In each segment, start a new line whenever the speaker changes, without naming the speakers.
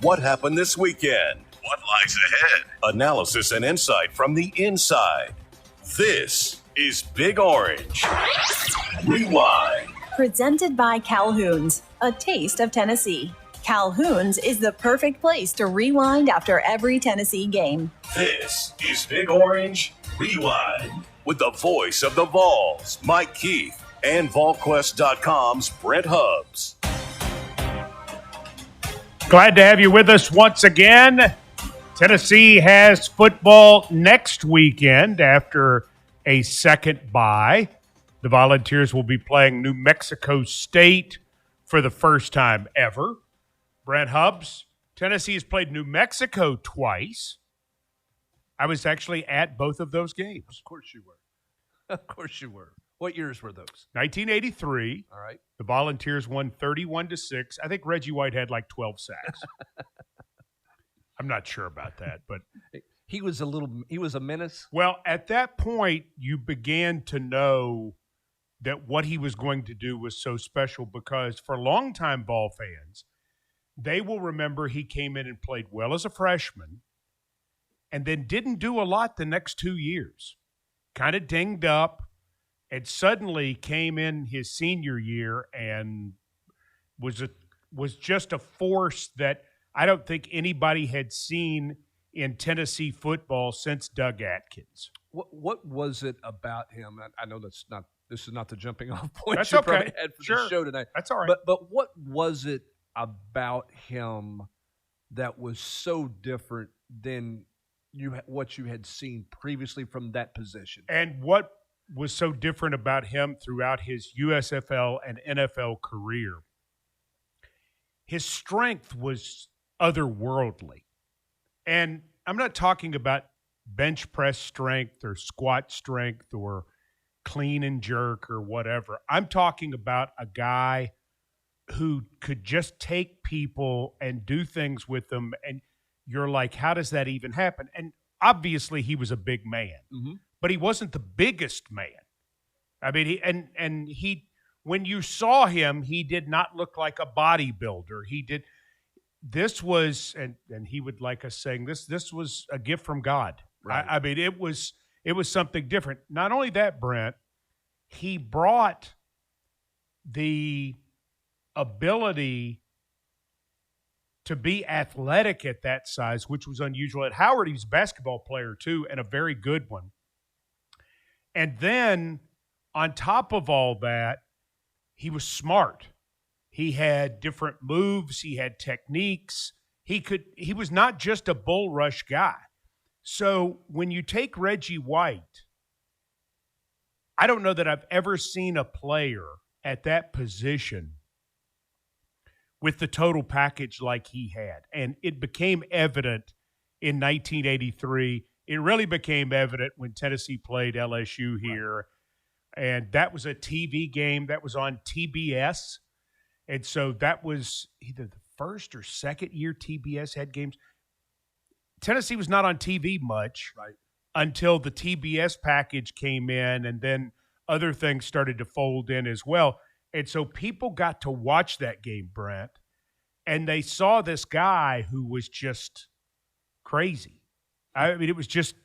What happened this weekend? What lies ahead? Analysis and insight from the inside. This is Big Orange. Rewind.
Presented by Calhoun's, a taste of Tennessee. Calhoun's is the perfect place to rewind after every Tennessee game.
This is Big Orange Rewind. With the voice of the Vols, Mike Keith, and VolQuest.com's Brent Hubbs.
Glad to have you with us once again. Tennessee has football next weekend after a second bye. The Volunteers will be playing New Mexico State for the first time ever. Brent Hubbs, Tennessee has played New Mexico twice. I was actually at both of those games.
Of course you were. Of course you were. What years were those?
1983.
All right.
The Volunteers won 31-6. I think Reggie White had like 12 sacks. I'm not sure about that, but
he was a menace.
Well, at that point, you began to know that what he was going to do was so special because for longtime Vol fans, they will remember he came in and played well as a freshman and then didn't do a lot the next 2 years. Kind of dinged up. And suddenly came in his senior year and was just a force that I don't think anybody had seen in Tennessee football since Doug Atkins.
What was it about him? I know this is not the jumping off point
That's
you
okay.
probably had for
Sure.
the show tonight.
That's all right.
But what was it about him that was so different than what you had seen previously from that position?
And what was so different about him throughout his USFL and NFL career? His strength was otherworldly. And I'm not talking about bench press strength or squat strength or clean and jerk or whatever. I'm talking about a guy who could just take people and do things with them. And you're like, how does that even happen? And obviously he was a big man. Mm-hmm. But he wasn't the biggest man. I mean, he when you saw him, he did not look like a bodybuilder. This was, and he would like us saying this was a gift from God. Right. I mean, it was something different. Not only that, Brent, he brought the ability to be athletic at that size, which was unusual. At Howard, he was a basketball player too, and a very good one. And then on top of all that, he was smart. He had different moves. He had techniques. He was not just a bull rush guy. So when you take Reggie White, I don't know that I've ever seen a player at that position with the total package like he had. And it became evident in 1983. It really became evident when Tennessee played LSU here. Right. And that was a TV game that was on TBS. And so that was either the first or second year TBS had games. Tennessee was not on TV much until the TBS package came in, and then other things started to fold in as well. And so people got to watch that game, Brent, and they saw this guy who was just crazy. I mean, it was just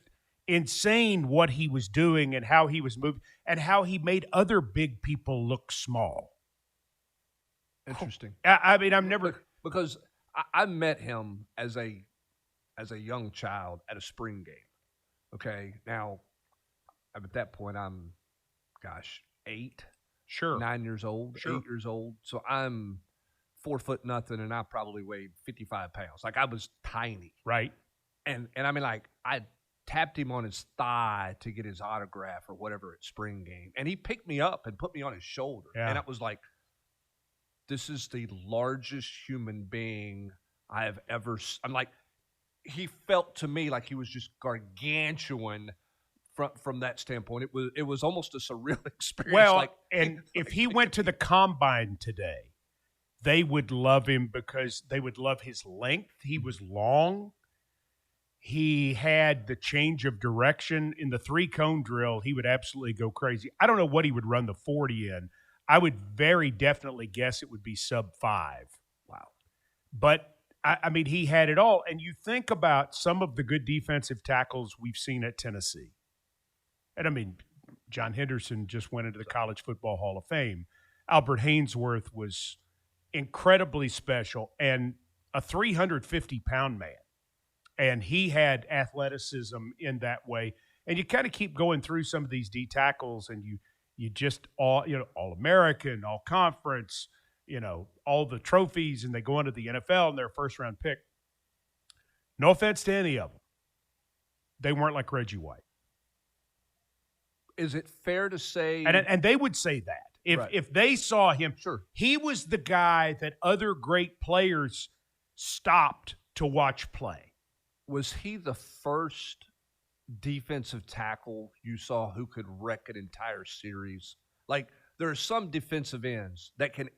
insane what he was doing and how he was moving and how he made other big people look small.
Interesting.
I mean, I'm never –
because I met him as a young child at a spring game. Okay, now at that point I'm, 8,
sure,
9 years old,
sure.
8 years old. So I'm 4 foot nothing, and I probably weighed 55 pounds. Like I was tiny,
right?
And I mean, like I tapped him on his thigh to get his autograph or whatever at spring game, and he picked me up and put me on his shoulder, and it was like, this is the largest human being I have ever. I'm like, he felt to me like he was just gargantuan from that standpoint. It was almost a surreal experience.
Well, and if he went to the combine today, they would love him because they would love his length. He was long. He had the change of direction. In the 3-cone drill, he would absolutely go crazy. I don't know what he would run the 40 in. I would very definitely guess it would be sub 5.
Wow.
But I mean, he had it all. And you think about some of the good defensive tackles we've seen at Tennessee. And I mean, John Henderson just went into the College Football Hall of Fame. Albert Haynesworth was incredibly special and a 350-pound man. And he had athleticism in that way. And you kind of keep going through some of these D tackles, and you just All-American, All-Conference, all the trophies, and they go into the NFL and they're a first-round pick. No offense to any of them. They weren't like Reggie White.
Is it fair to say?
And they would say that. If they saw him,
sure.
He was the guy that other great players stopped to watch play.
Was he the first defensive tackle you saw who could wreck an entire series? Like, there are some defensive ends that can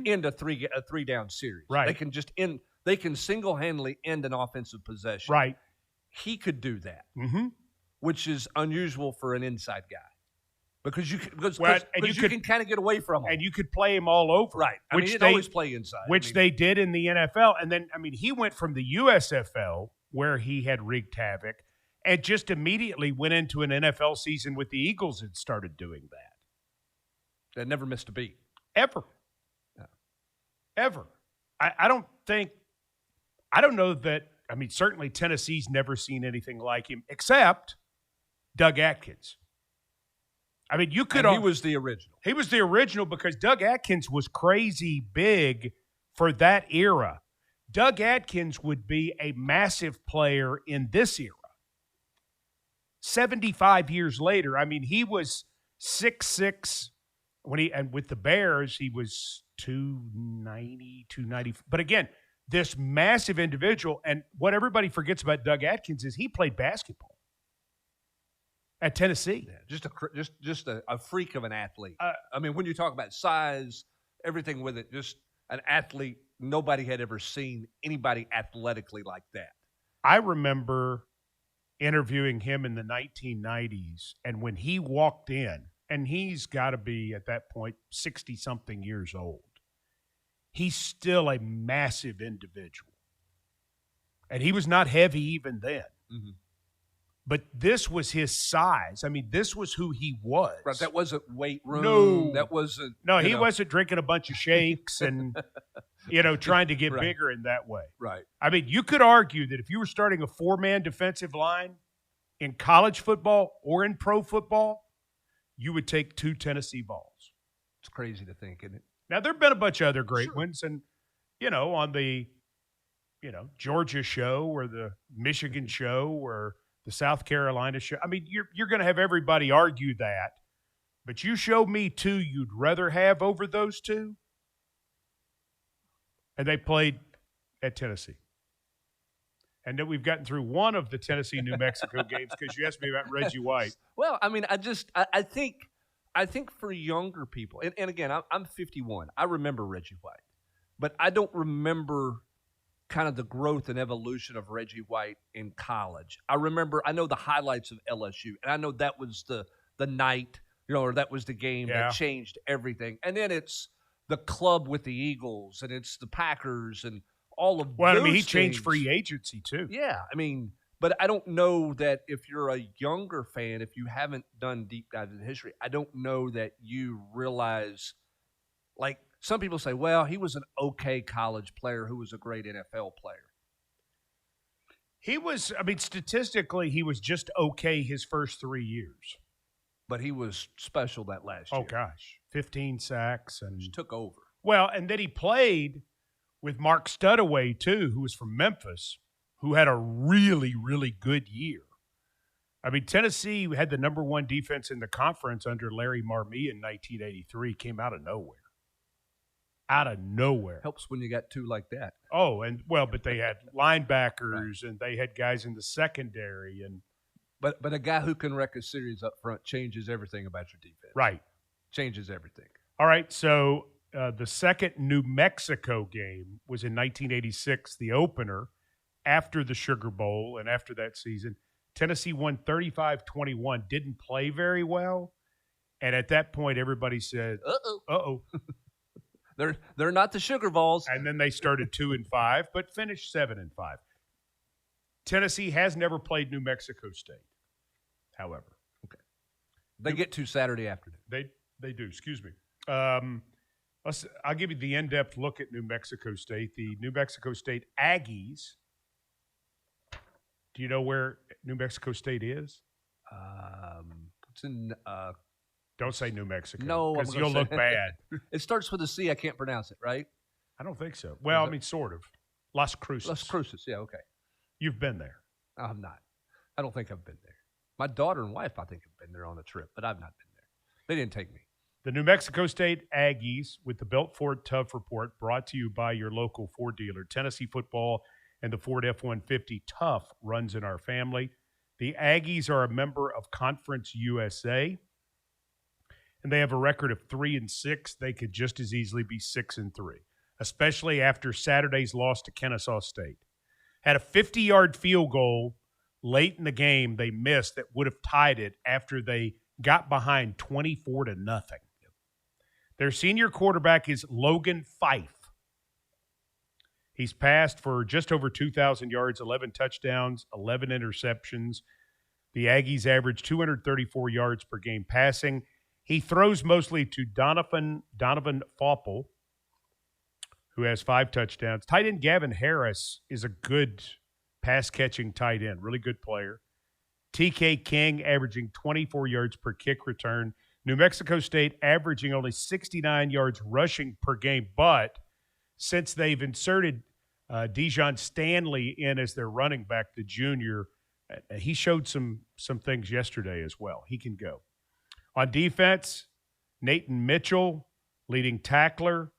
end a three down series.
Right.
They can just end. They can single-handedly end an offensive possession.
Right.
He could do that,
which
is unusual for an inside guy. Because you can kind of get away from him.
And you could play him all over.
Right. He'd always play inside.
They did in the NFL. And then, he went from the USFL, where he had wreaked havoc, and just immediately went into an NFL season with the Eagles and started doing that.
That never missed a beat.
Ever.
Yeah.
Ever. I don't know that, certainly Tennessee's never seen anything like him, except Doug Atkins. You could.
And he was the original.
He was the original because Doug Atkins was crazy big for that era. Doug Atkins would be a massive player in this era. 75 years later, he was 6'6". And with the Bears, he was 290, 290. But again, this massive individual, and what everybody forgets about Doug Atkins is he played basketball at Tennessee.
Yeah, just a freak of an athlete. When you talk about size, everything with it, just an athlete, nobody had ever seen anybody athletically like that.
I remember interviewing him in the 1990s, and when he walked in, and he's got to be at that point 60-something years old, he's still a massive individual. And he was not heavy even then. Mm-hmm. But this was his size. This was who he was.
Right, that wasn't weight room.
No.
That wasn't.
No, he wasn't drinking a bunch of shakes and, trying to get bigger in that way.
Right.
You could argue that if you were starting a 4-man defensive line in college football or in pro football, you would take 2 Tennessee balls.
It's crazy to think, isn't it?
Now, there have been a bunch of other great ones. And, on the, Georgia show or the Michigan show or the South Carolina show. You're going to have everybody argue that, but you show me 2 you'd rather have over those 2, and they played at Tennessee. And then we've gotten through one of the Tennessee-New Mexico games because you asked me about Reggie White.
Well, I think for younger people, and again, I'm 51. I remember Reggie White, but I don't remember kind of the growth and evolution of Reggie White in college. I know the highlights of LSU, and I know that was the night, or that was the game that changed everything. And then it's the club with the Eagles, and it's the Packers, and all of those
he
things.
changed free agency too.
Yeah, but I don't know that if you're a younger fan, if you haven't done deep dives in history, I don't know that you realize, like, some people say, well, he was an okay college player who was a great NFL player.
He was, statistically, he was just okay his first 3 years.
But he was special that last year.
Oh, gosh. 15 sacks. And
just took over.
Well, and then he played with Mark Studaway, too, who was from Memphis, who had a really, really good year. Tennessee had the number 1 defense in the conference under Larry Marmee in 1983, came out of nowhere. Out of nowhere.
Helps when you got 2 like that.
Oh, but they had linebackers and they had guys in the secondary.
But a guy who can wreck a series up front changes everything about your defense.
Right.
Changes everything.
All right, so the second New Mexico game was in 1986, the opener, after the Sugar Bowl and after that season. Tennessee won 35-21, didn't play very well. And at that point, everybody said, uh-oh.
They're not the Sugar Vols.
And then they started 2-5, but finished 7-5. Tennessee has never played New Mexico State, however.
Okay. They get to Saturday afternoon.
They do, excuse me. I'll give you the in-depth look at New Mexico State. The New Mexico State Aggies. Do you know where New Mexico State is?
It's in
don't say New Mexico.
No,
because you'll look bad.
It starts with a C. I can't pronounce it, right?
I don't think so. Well, I mean, sort of. Las Cruces.
Las Cruces, yeah, okay.
You've been there.
I'm not. I don't think I've been there. My daughter and wife, I think, have been there on a trip, but I've not been there. They didn't take me.
The New Mexico State Aggies with the Built Ford Tough Report, brought to you by your local Ford dealer. Tennessee football and the Ford F-150 Tough runs in our family. The Aggies are a member of Conference USA, and they have a record of 3-6. They could just as easily be 6-3, especially after Saturday's loss to Kennesaw State. Had a 50-yard field goal late in the game they missed that would have tied it after they got behind 24-0. Their senior quarterback is Logan Fife. He's passed for just over 2,000 yards, 11 touchdowns, 11 interceptions. The Aggies average 234 yards per game passing. He throws mostly to Donovan Faupel, who has 5 touchdowns. Tight end Gavin Harris is a good pass-catching tight end, really good player. TK King averaging 24 yards per kick return. New Mexico State averaging only 69 yards rushing per game, but since they've inserted Dijon Stanley in as their running back, the junior, he showed some things yesterday as well. He can go. On defense, Nathan Mitchell, leading tackler,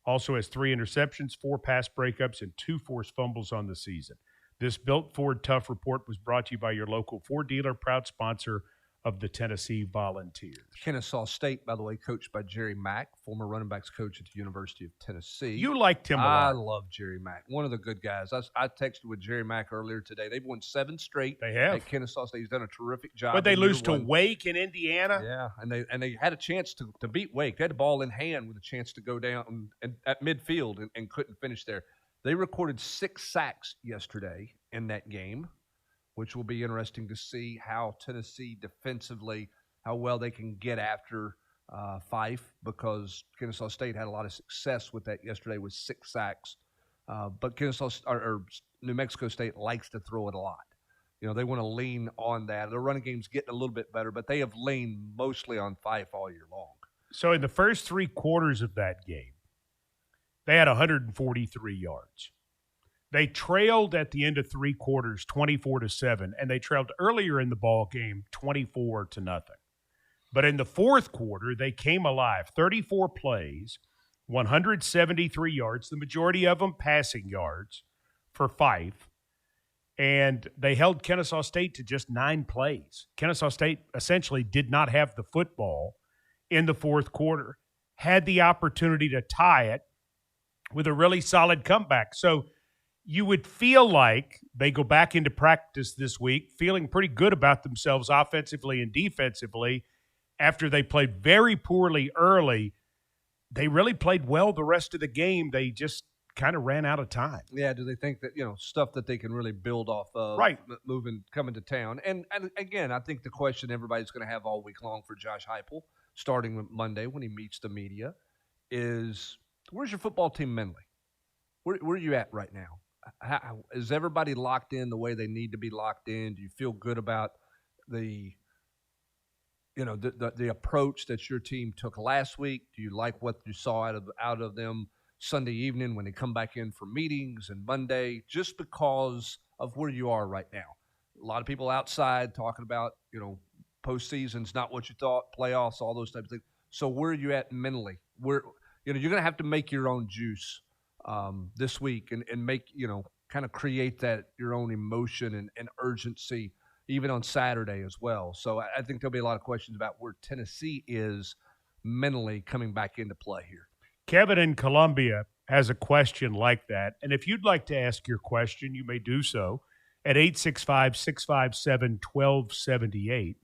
also has 3 interceptions, 4 pass breakups, and 2 forced fumbles on the season. This Built Ford Tough Report was brought to you by your local Ford dealer, proud sponsor of the Tennessee Volunteers.
Kennesaw State, by the way, coached by Jerry Mack, former running backs coach at the University of Tennessee.
You liked him a lot.
I love Jerry Mack. One of the good guys. I texted with Jerry Mack earlier today. They've won 7 straight.
They have.
At Kennesaw State. He's done a terrific job.
But they lose to Wake in Indiana?
Yeah, and they had a chance to beat Wake. They had the ball in hand with a chance to go down and at midfield and couldn't finish there. They recorded 6 sacks yesterday in that game, which will be interesting to see how Tennessee defensively, how well they can get after Fife, because Kennesaw State had a lot of success with that yesterday with 6 sacks. But New Mexico State likes to throw it a lot. You know, they want to lean on that. The running game's getting a little bit better, but they have leaned mostly on Fife all year long.
So in the first 3 quarters of that game, they had 143 yards. They trailed at the end of 3 quarters 24-7, and they trailed earlier in the ball game 24-0. But in the fourth quarter, they came alive. 34 plays, 173 yards, the majority of them passing yards for Fife. And they held Kennesaw State to just 9 plays. Kennesaw State essentially did not have the football in the fourth quarter, had the opportunity to tie it with a really solid comeback. So you would feel like they go back into practice this week feeling pretty good about themselves offensively and defensively after they played very poorly early. They really played well the rest of the game. They just kind of ran out of time.
Yeah, do they think that, stuff that they can really build off of,
right,
coming to town? And again, I think the question everybody's going to have all week long for Josh Heupel, starting Monday when he meets the media, is where's your football team mentally? Where are you at right now? Is everybody locked in the way they need to be locked in? Do you feel good about the approach that your team took last week? Do you like what you saw out of them Sunday evening when they come back in for meetings and Monday, just because of where you are right now? A lot of people outside talking about, postseason's not what you thought, playoffs, all those types of things. So where are you at mentally? You're going to have to make your own juice this week and make, kind of create that your own emotion and urgency even on Saturday as well. So I think there'll be a lot of questions about where Tennessee is mentally coming back into play here.
Kevin in Columbia has a question like that. And if you'd like to ask your question, you may do so at 865-657-1278.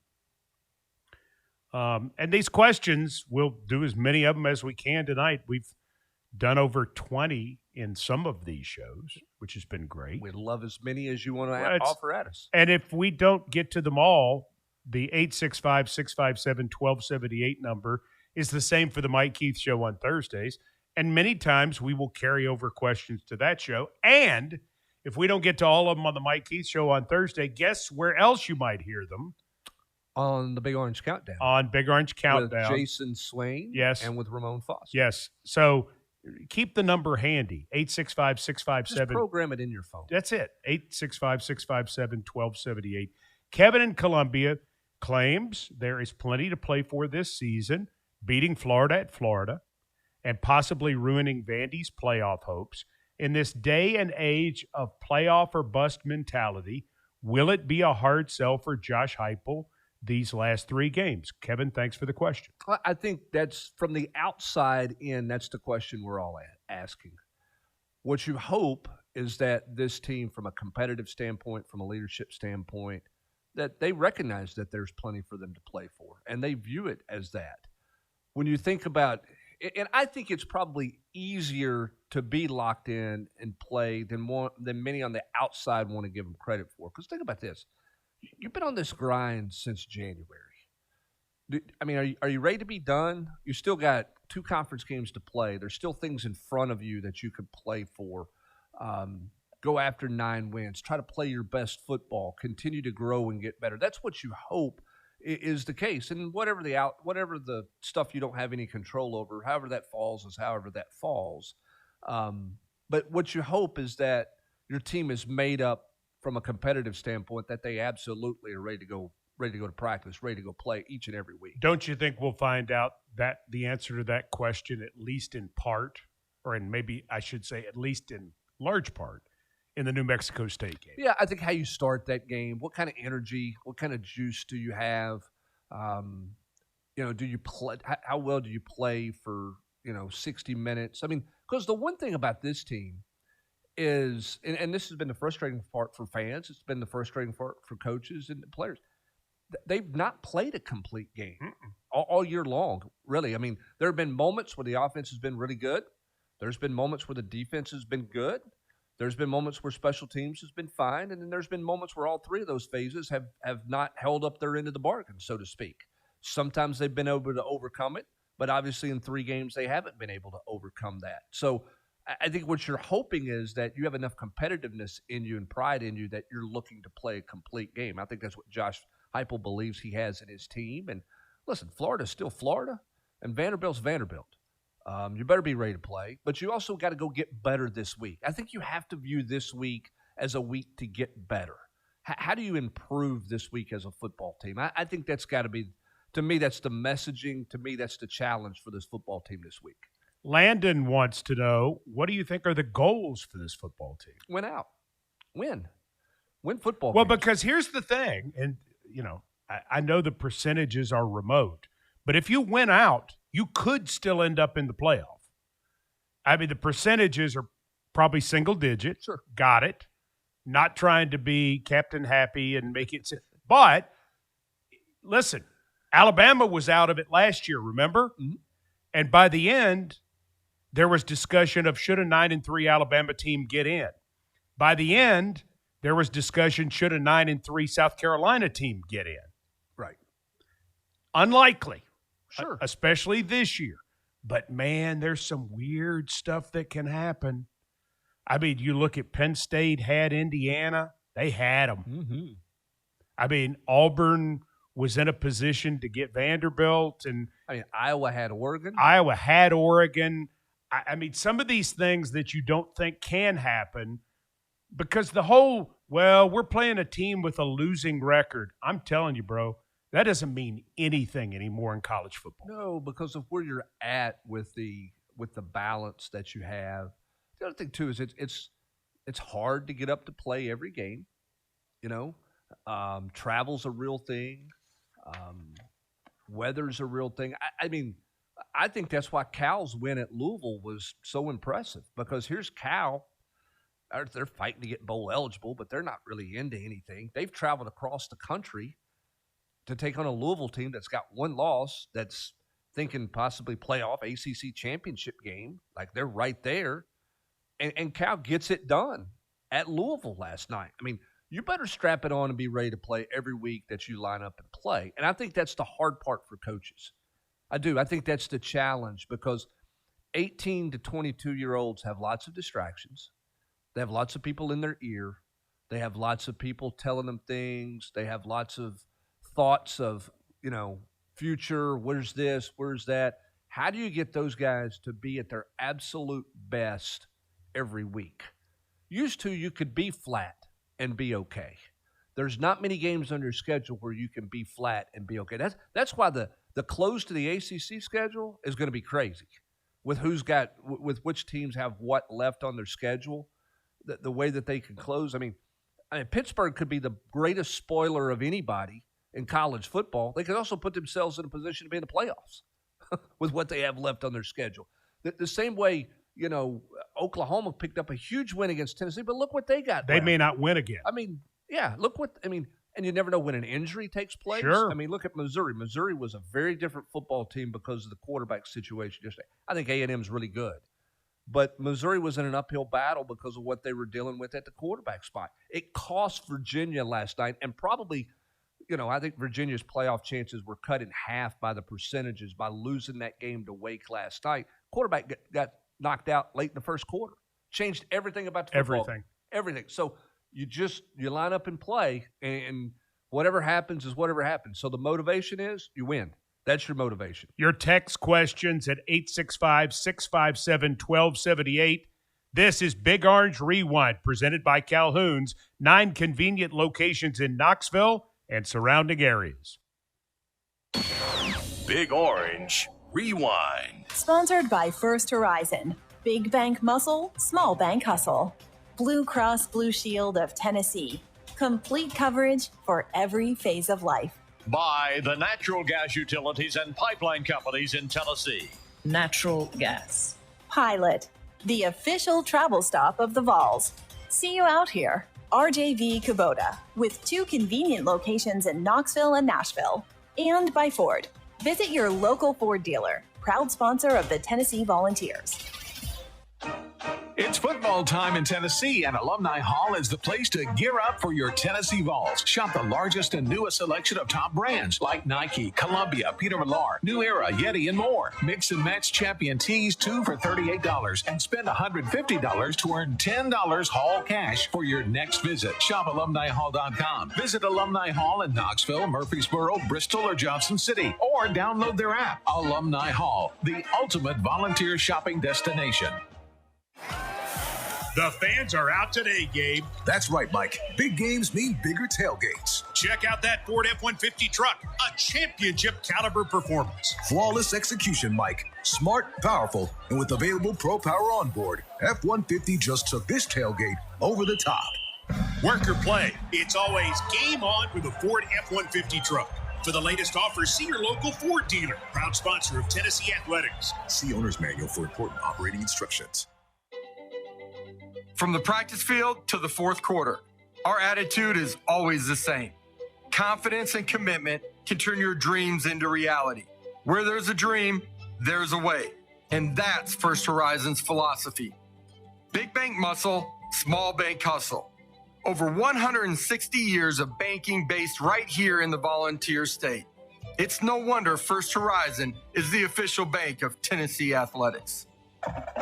And these questions, we'll do as many of them as we can tonight. We've done over 20 in some of these shows, which has been great.
We'd love as many as you want to offer at us.
And if we don't get to them all, the 865-657-1278 number is the same for the Mike Keith Show on Thursdays. And many times we will carry over questions to that show. And if we don't get to all of them on the Mike Keith Show on Thursday, guess where else you might hear them?
On the Big Orange Countdown.
On Big Orange Countdown.
With Jason Swain.
Yes.
And with Ramon Foster.
Yes. So keep the number handy, 865-657.
Just program it in your phone.
That's it, 865-657-1278. Kevin in Columbia claims there is plenty to play for this season, beating Florida at Florida and possibly ruining Vandy's playoff hopes. In this day and age of playoff or bust mentality, will it be a hard sell for Josh Heupel these last 3 games? Kevin, thanks for the question.
I think that's from the outside in, that's the question we're all asking. What you hope is that this team, from a competitive standpoint, from a leadership standpoint, that they recognize that there's plenty for them to play for, and they view it as that. When you think about, and I think it's probably easier to be locked in and play than many on the outside want to give them credit for. Because think about this. You've been on this grind since January. I mean, are you ready to be done? You still got 2 conference games to play. There's still things in front of you that you could play for. Go after 9 wins. Try to play your best football. Continue to grow and get better. That's what you hope is the case. And whatever the stuff you don't have any control over, however that falls is however that falls. But what you hope is that your team is made up from a competitive standpoint, that they absolutely are ready to go to practice, ready to go play each and every week.
Don't you think we'll find out that the answer to that question, at least in part, or in maybe I should say at least in large part, in the New Mexico State game?
Yeah, I think how you start that game, what kind of energy, what kind of juice do you have? Do you play? How well do you play for 60 minutes? I mean, because the one thing about this team is, and this has been the frustrating part for fans, it's been the frustrating part for coaches and players, they've not played a complete game all year long, really. I mean, there have been moments where the offense has been really good. There's been moments where the defense has been good. There's been moments where special teams has been fine, and then there's been moments where all 3 of those phases have not held up their end of the bargain, so to speak. Sometimes they've been able to overcome it, but obviously in 3 games they haven't been able to overcome that. So I think what you're hoping is that you have enough competitiveness in you and pride in you that you're looking to play a complete game. I think that's what Josh Heupel believes he has in his team. And listen, Florida's still Florida, and Vanderbilt's Vanderbilt. You better be ready to play, but you also got to go get better this week. I think you have to view this week as a week to get better. How do you improve this week as a football team? I think that's got to be, to me, that's the messaging. To me, that's the challenge for this football team this week.
Landon wants to know, what do you think are the goals for this football team?
Win out. Win football
Well,
games.
because here's the thing, and, I know the percentages are remote, but if you win out, you could still end up in the playoff. I mean, the percentages are probably single digit.
Sure.
Got it. Not trying to be Captain Happy and make it – but, listen, Alabama was out of it last year, remember?
Mm-hmm.
And by the end – there was discussion of should a 9-3 Alabama team get in. By the end, there was discussion should a 9-3 South Carolina team get in.
Right.
Unlikely.
Sure.
Especially this year. But, man, there's some weird stuff that can happen. I mean, you look at Penn State had Indiana. They had them.
Mm-hmm.
I mean, Auburn was in a position to get Vanderbilt. And
Iowa had Oregon.
I mean, some of these things that you don't think can happen because the whole, we're playing a team with a losing record. I'm telling you, bro, that doesn't mean anything anymore in college football.
No, because of where you're at with the balance that you have. The other thing, too, is it's hard to get up to play every game. Travel's a real thing. Weather's a real thing. I think that's why Cal's win at Louisville was so impressive, because here's Cal. They're fighting to get bowl eligible, but they're not really into anything. They've traveled across the country to take on a Louisville team that's got 1 loss, that's thinking possibly playoff ACC championship game. Like, they're right there. And Cal gets it done at Louisville last night. I mean, you better strap it on and be ready to play every week that you line up and play. And I think that's the hard part for coaches. I do. I think that's the challenge, because 18 to 22-year-olds have lots of distractions. They have lots of people in their ear. They have lots of people telling them things. They have lots of thoughts of, future, where's this, where's that. How do you get those guys to be at their absolute best every week? Used to, you could be flat and be okay. There's not many games on your schedule where you can be flat and be okay. That's why the close to the ACC schedule is going to be crazy with with which teams have what left on their schedule, the way that they can close. I mean, Pittsburgh could be the greatest spoiler of anybody in college football. They could also put themselves in a position to be in the playoffs with what they have left on their schedule. The same way, Oklahoma picked up a huge win against Tennessee, but look what they got.
They may not win again.
I mean, yeah, and you never know when an injury takes place.
Sure.
I mean, look at Missouri. Missouri was a very different football team because of the quarterback situation yesterday. I think A&M's really good. But Missouri was in an uphill battle because of what they were dealing with at the quarterback spot. It cost Virginia last night, and probably, I think Virginia's playoff chances were cut in half by the percentages by losing that game to Wake last night. Quarterback got knocked out late in the first quarter. Changed everything about the football. Everything. So you line up and play, and whatever happens is whatever happens. So the motivation is you win. That's your motivation.
Your text questions at 865-657-1278. This is Big Orange Rewind, presented by Calhoun's, 9 convenient locations in Knoxville and surrounding areas.
Big Orange Rewind.
Sponsored by First Horizon. Big bank muscle, small bank hustle. Blue Cross Blue Shield of Tennessee. Complete coverage for every phase of life.
By the natural gas utilities and pipeline companies in Tennessee.
Natural gas.
Pilot, the official travel stop of the Vols. See you out here. RJV Kubota, with 2 convenient locations in Knoxville and Nashville. And by Ford. Visit your local Ford dealer, proud sponsor of the Tennessee Volunteers.
It's football time in Tennessee, and Alumni Hall is the place to gear up for your Tennessee Vols. Shop the largest and newest selection of top brands like Nike, Columbia, Peter Millar, New Era, Yeti, and more. Mix and match champion tees, 2 for $38, and spend $150 to earn $10 Hall cash for your next visit. Shop AlumniHall.com. Visit Alumni Hall in Knoxville, Murfreesboro, Bristol, or Johnson City, or download their app. Alumni Hall, the ultimate volunteer shopping destination.
The fans are out today, Gabe.
That's right, Mike. Big games mean bigger tailgates.
Check out that Ford F-150 truck, a championship caliber performance.
Flawless execution, Mike. Smart, powerful, and with available Pro Power on board, F-150 just took this tailgate over the top.
Work or play, it's always game on with a Ford F-150 truck. For the latest offers, see your local Ford dealer, proud sponsor of Tennessee Athletics.
See owner's manual for important operating instructions.
From the practice field to the fourth quarter, our attitude is always the same. Confidence and commitment can turn your dreams into reality. Where there's a dream, there's a way. And that's First Horizon's philosophy. Big bank muscle, small bank hustle. Over 160 years of banking based right here in the Volunteer State. It's no wonder First Horizon is the official bank of Tennessee Athletics.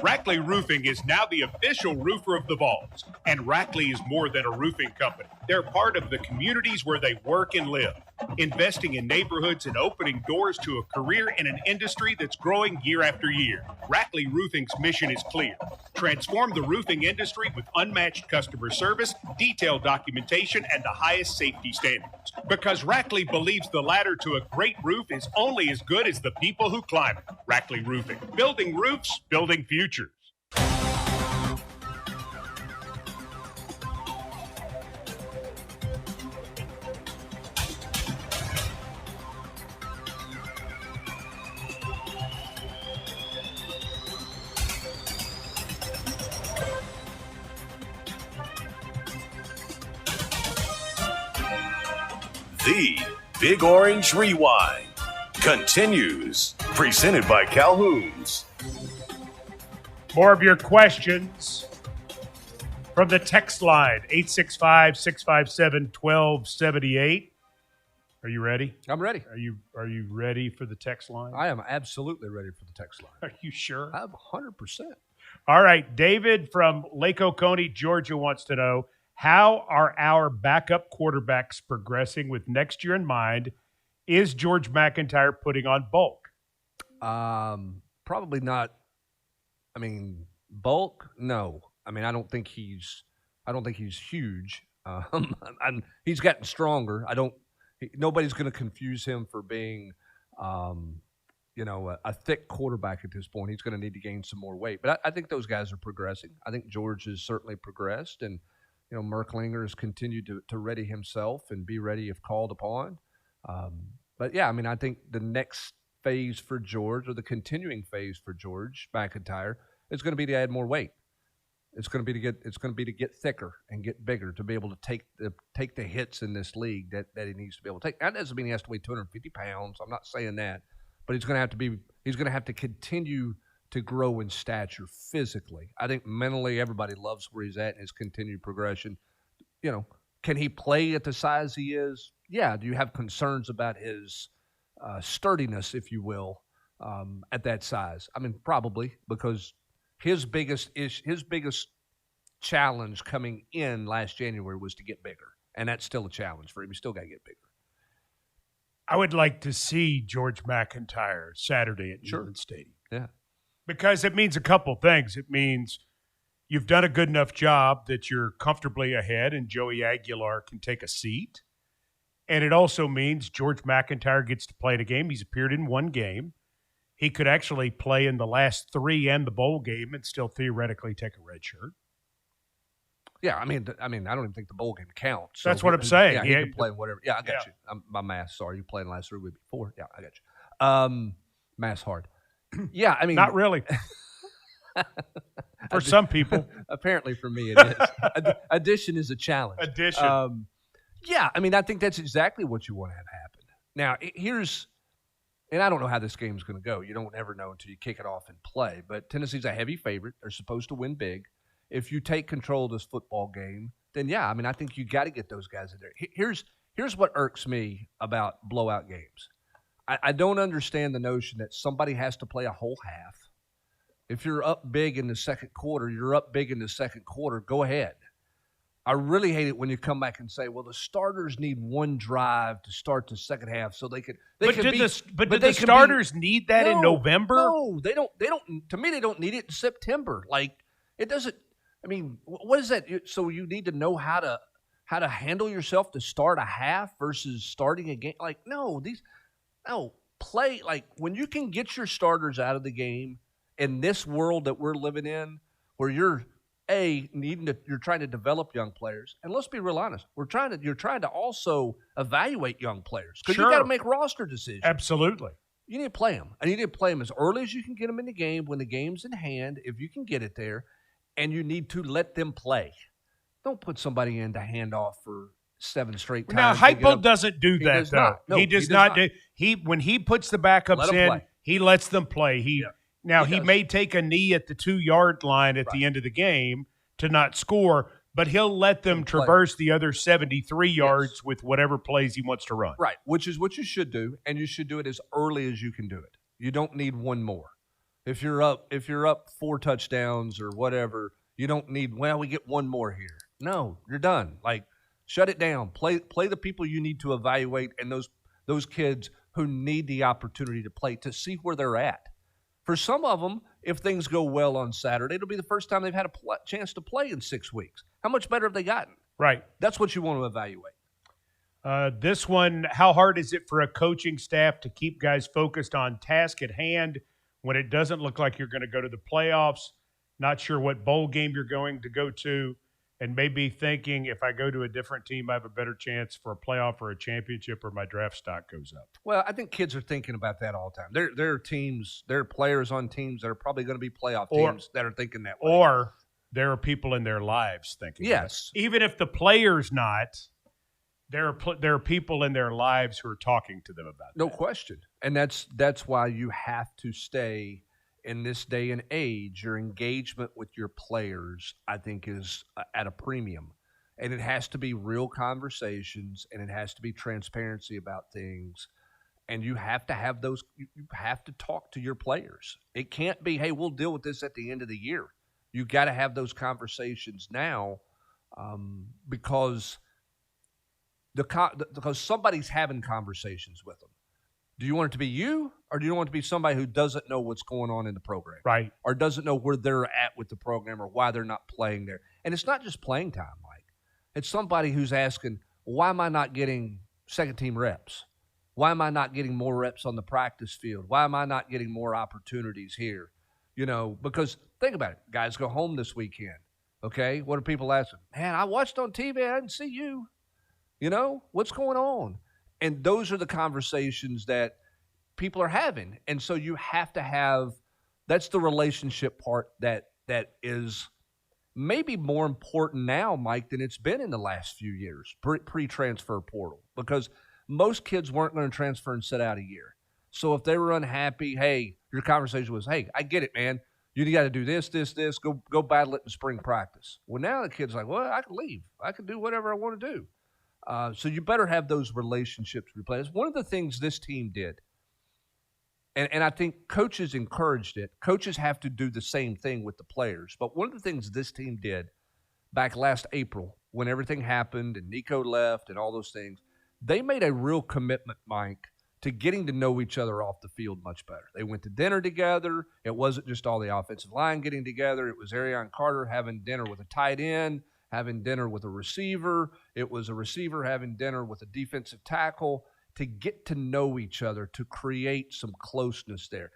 Rackley Roofing is now the official roofer of the Vols, and Rackley is more than a roofing company. They're part of the communities where they work and live, investing in neighborhoods and opening doors to a career in an industry that's growing year after year. Rackley Roofing's mission is clear: transform the roofing industry with unmatched customer service, detailed documentation, and the highest safety standards. Because Rackley believes the ladder to a great roof is only as good as the people who climb it. Rackley Roofing, building roofs, building futures.
The Big Orange Rewind continues Presented by Calhoun's.
More of your questions from the text line, 865-657-1278. Are you ready?
I'm ready.
Are you ready for the text line?
I am absolutely ready for the text line.
Are you sure?
I'm 100%.
All right. David from Lake Oconee, Georgia wants to know, how are our backup quarterbacks progressing with next year in mind? Is George McIntyre putting on bulk?
Probably not. I mean, bulk? No. I mean, I don't think he's huge. And he's gotten stronger. Nobody's going to confuse him for being, a thick quarterback at this point. He's going to need to gain some more weight. But I think those guys are progressing. I think George has certainly progressed, and Merklinger has continued to ready himself and be ready if called upon. But yeah, I mean, I think the next phase for George, or the continuing phase for George McIntyre, is going to be to add more weight. It's going to be to get thicker and get bigger, to be able to take the hits in this league that he needs to be able to take. That doesn't mean he has to weigh 250 pounds. I'm not saying that, but he's going to have to continue to grow in stature physically. I think mentally everybody loves where he's at in his continued progression. Can he play at the size he is? Yeah. Do you have concerns about his sturdiness, if you will, at that size? I mean, probably, because his biggest challenge coming in last January was to get bigger, and that's still a challenge for him. He's still got to get bigger.
I would like to see George McIntyre Saturday at Neyland Stadium.
Yeah.
Because it means a couple things. It means you've done a good enough job that you're comfortably ahead and Joey Aguilar can take a seat. And it also means George McIntyre gets to play in a game. He's appeared in one game. He could actually play in the last three and the bowl game and still theoretically take a red shirt.
Yeah, I mean, I don't even think the bowl game counts.
That's what I'm saying.
Yeah, he can play whatever. Yeah, I got you. My math, sorry. You played the last 3 weeks before. Yeah, I got you. Math's hard. Yeah, I mean.
Not really. For some people.
Apparently for me it is. Addition is a challenge.
Addition.
Yeah, I mean, I think that's exactly what you want to have happen. Now, and I don't know how this game's going to go. You don't ever know until you kick it off and play. But Tennessee's a heavy favorite. They're supposed to win big. If you take control of this football game, then yeah, I mean, I think you got to get those guys in there. Here's what irks me about blowout games. I don't understand the notion that somebody has to play a whole half. If you're up big in the second quarter, you're up big in the second quarter. Go ahead. I really hate it when you come back and say, well, the starters need one drive to start the second half so they could.
But do the starters need that in November?
No, they don't. To me, they don't need it in September. Like, it doesn't. I mean, what is that? So you need to know how to handle yourself to start a half versus starting a game. Like, play. Like, when you can get your starters out of the game in this world that we're living in, where you're trying to develop young players, and let's be real honest, you're trying to also evaluate young players, because you got to make roster decisions.
Absolutely.
You need to play them, and you need to play them as early as you can get them in the game, when the game's in hand, if you can get it there, and you need to let them play. Don't put somebody in to hand off for 7 straight times.
Now, Heupel doesn't do that, though.
No,
he does not. When he puts the backups in, he lets them play. He may take a knee at the 2-yard line at the end of the game to not score, but he'll let them traverse the other 73 yards with whatever plays he wants to run.
Right, which is what you should do, and you should do it as early as you can do it. You don't need one more. If you're up 4 touchdowns or whatever, you don't need, we get one more here. No, you're done. Like, shut it down. Play the people you need to evaluate, and those kids who need the opportunity to play, to see where they're at. For some of them, if things go well on Saturday, it'll be the first time they've had a chance to play in 6 weeks. How much better have they gotten?
Right.
That's what you want to evaluate.
This one, how hard is it for a coaching staff to keep guys focused on task at hand when it doesn't look like you're going to go to the playoffs, not sure what bowl game you're going to go to, and maybe thinking, if I go to a different team, I have a better chance for a playoff or a championship, or my draft stock goes up?
Well, I think kids are thinking about that all the time. There are teams, there are players on teams that are probably going to be playoff teams that are thinking that way.
Or there are people in their lives thinking
yes.
that. Even if the player's not, there are people in their lives who are talking to them about that.
No question. And that's why you have to stay in this day and age. Your engagement with your players, I think, is at a premium. And it has to be real conversations, and it has to be transparency about things. And you have to have those – you have to talk to your players. It can't be, hey, we'll deal with this at the end of the year. You got to have those conversations now because somebody's having conversations with them. Do you want it to be you, or do you want it to be somebody who doesn't know what's going on in the program?
Right.
Or doesn't know where they're at with the program or why they're not playing there? And it's not just playing time, Mike. It's somebody who's asking, why am I not getting second-team reps? Why am I not getting more reps on the practice field? Why am I not getting more opportunities here? Because think about it. Guys go home this weekend, okay? What are people asking? Man, I watched on TV. I didn't see you. What's going on? And those are the conversations that people are having. And so you have to have – that's the relationship part that is maybe more important now, Mike, than it's been in the last few years, pre-transfer portal, because most kids weren't going to transfer and sit out a year. So if they were unhappy, hey, your conversation was, hey, I get it, man. You got to do this. Go battle it in spring practice. Well, now the kid's like, well, I can leave. I can do whatever I want to do. So you better have those relationships with players. One of the things this team did, and I think coaches encouraged it. Coaches have to do the same thing with the players. But one of the things this team did back last April when everything happened and Nico left and all those things, they made a real commitment, Mike, to getting to know each other off the field much better. They went to dinner together. It wasn't just all the offensive line getting together. It was Arion Carter having dinner with a tight end, having dinner with a receiver. It was a receiver having dinner with a defensive tackle to get to know each other, to create some closeness there.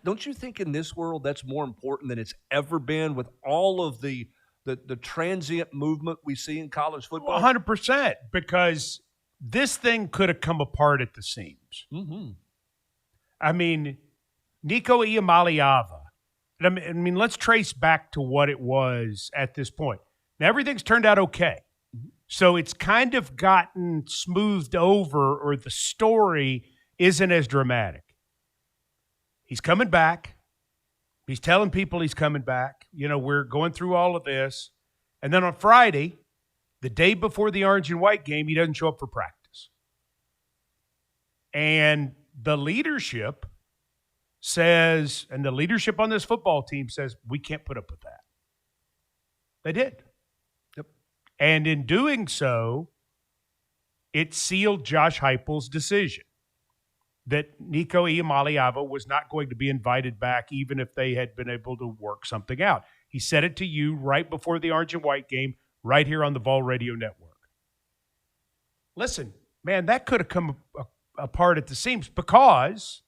Don't you think in this world that's more important than it's ever been with all of the transient movement we see in college football?
100%, because this thing could have come apart at the seams.
Mm-hmm.
I mean, Nico Iamaleava, let's trace back to what it was at this point. Now, everything's turned out okay. So it's kind of gotten smoothed over, or the story isn't as dramatic. He's coming back. He's telling people he's coming back. We're going through all of this. And then on Friday, the day before the orange and white game, he doesn't show up for practice. And the leadership says, and the leadership on this football team says, we can't put up with that. They did.
Yep.
And in doing so, it sealed Josh Heupel's decision that Nico Iamaleava was not going to be invited back even if they had been able to work something out. He said it to you right before the orange and white game, right here on the Vol Radio Network. Listen, man, that could have come apart at the seams because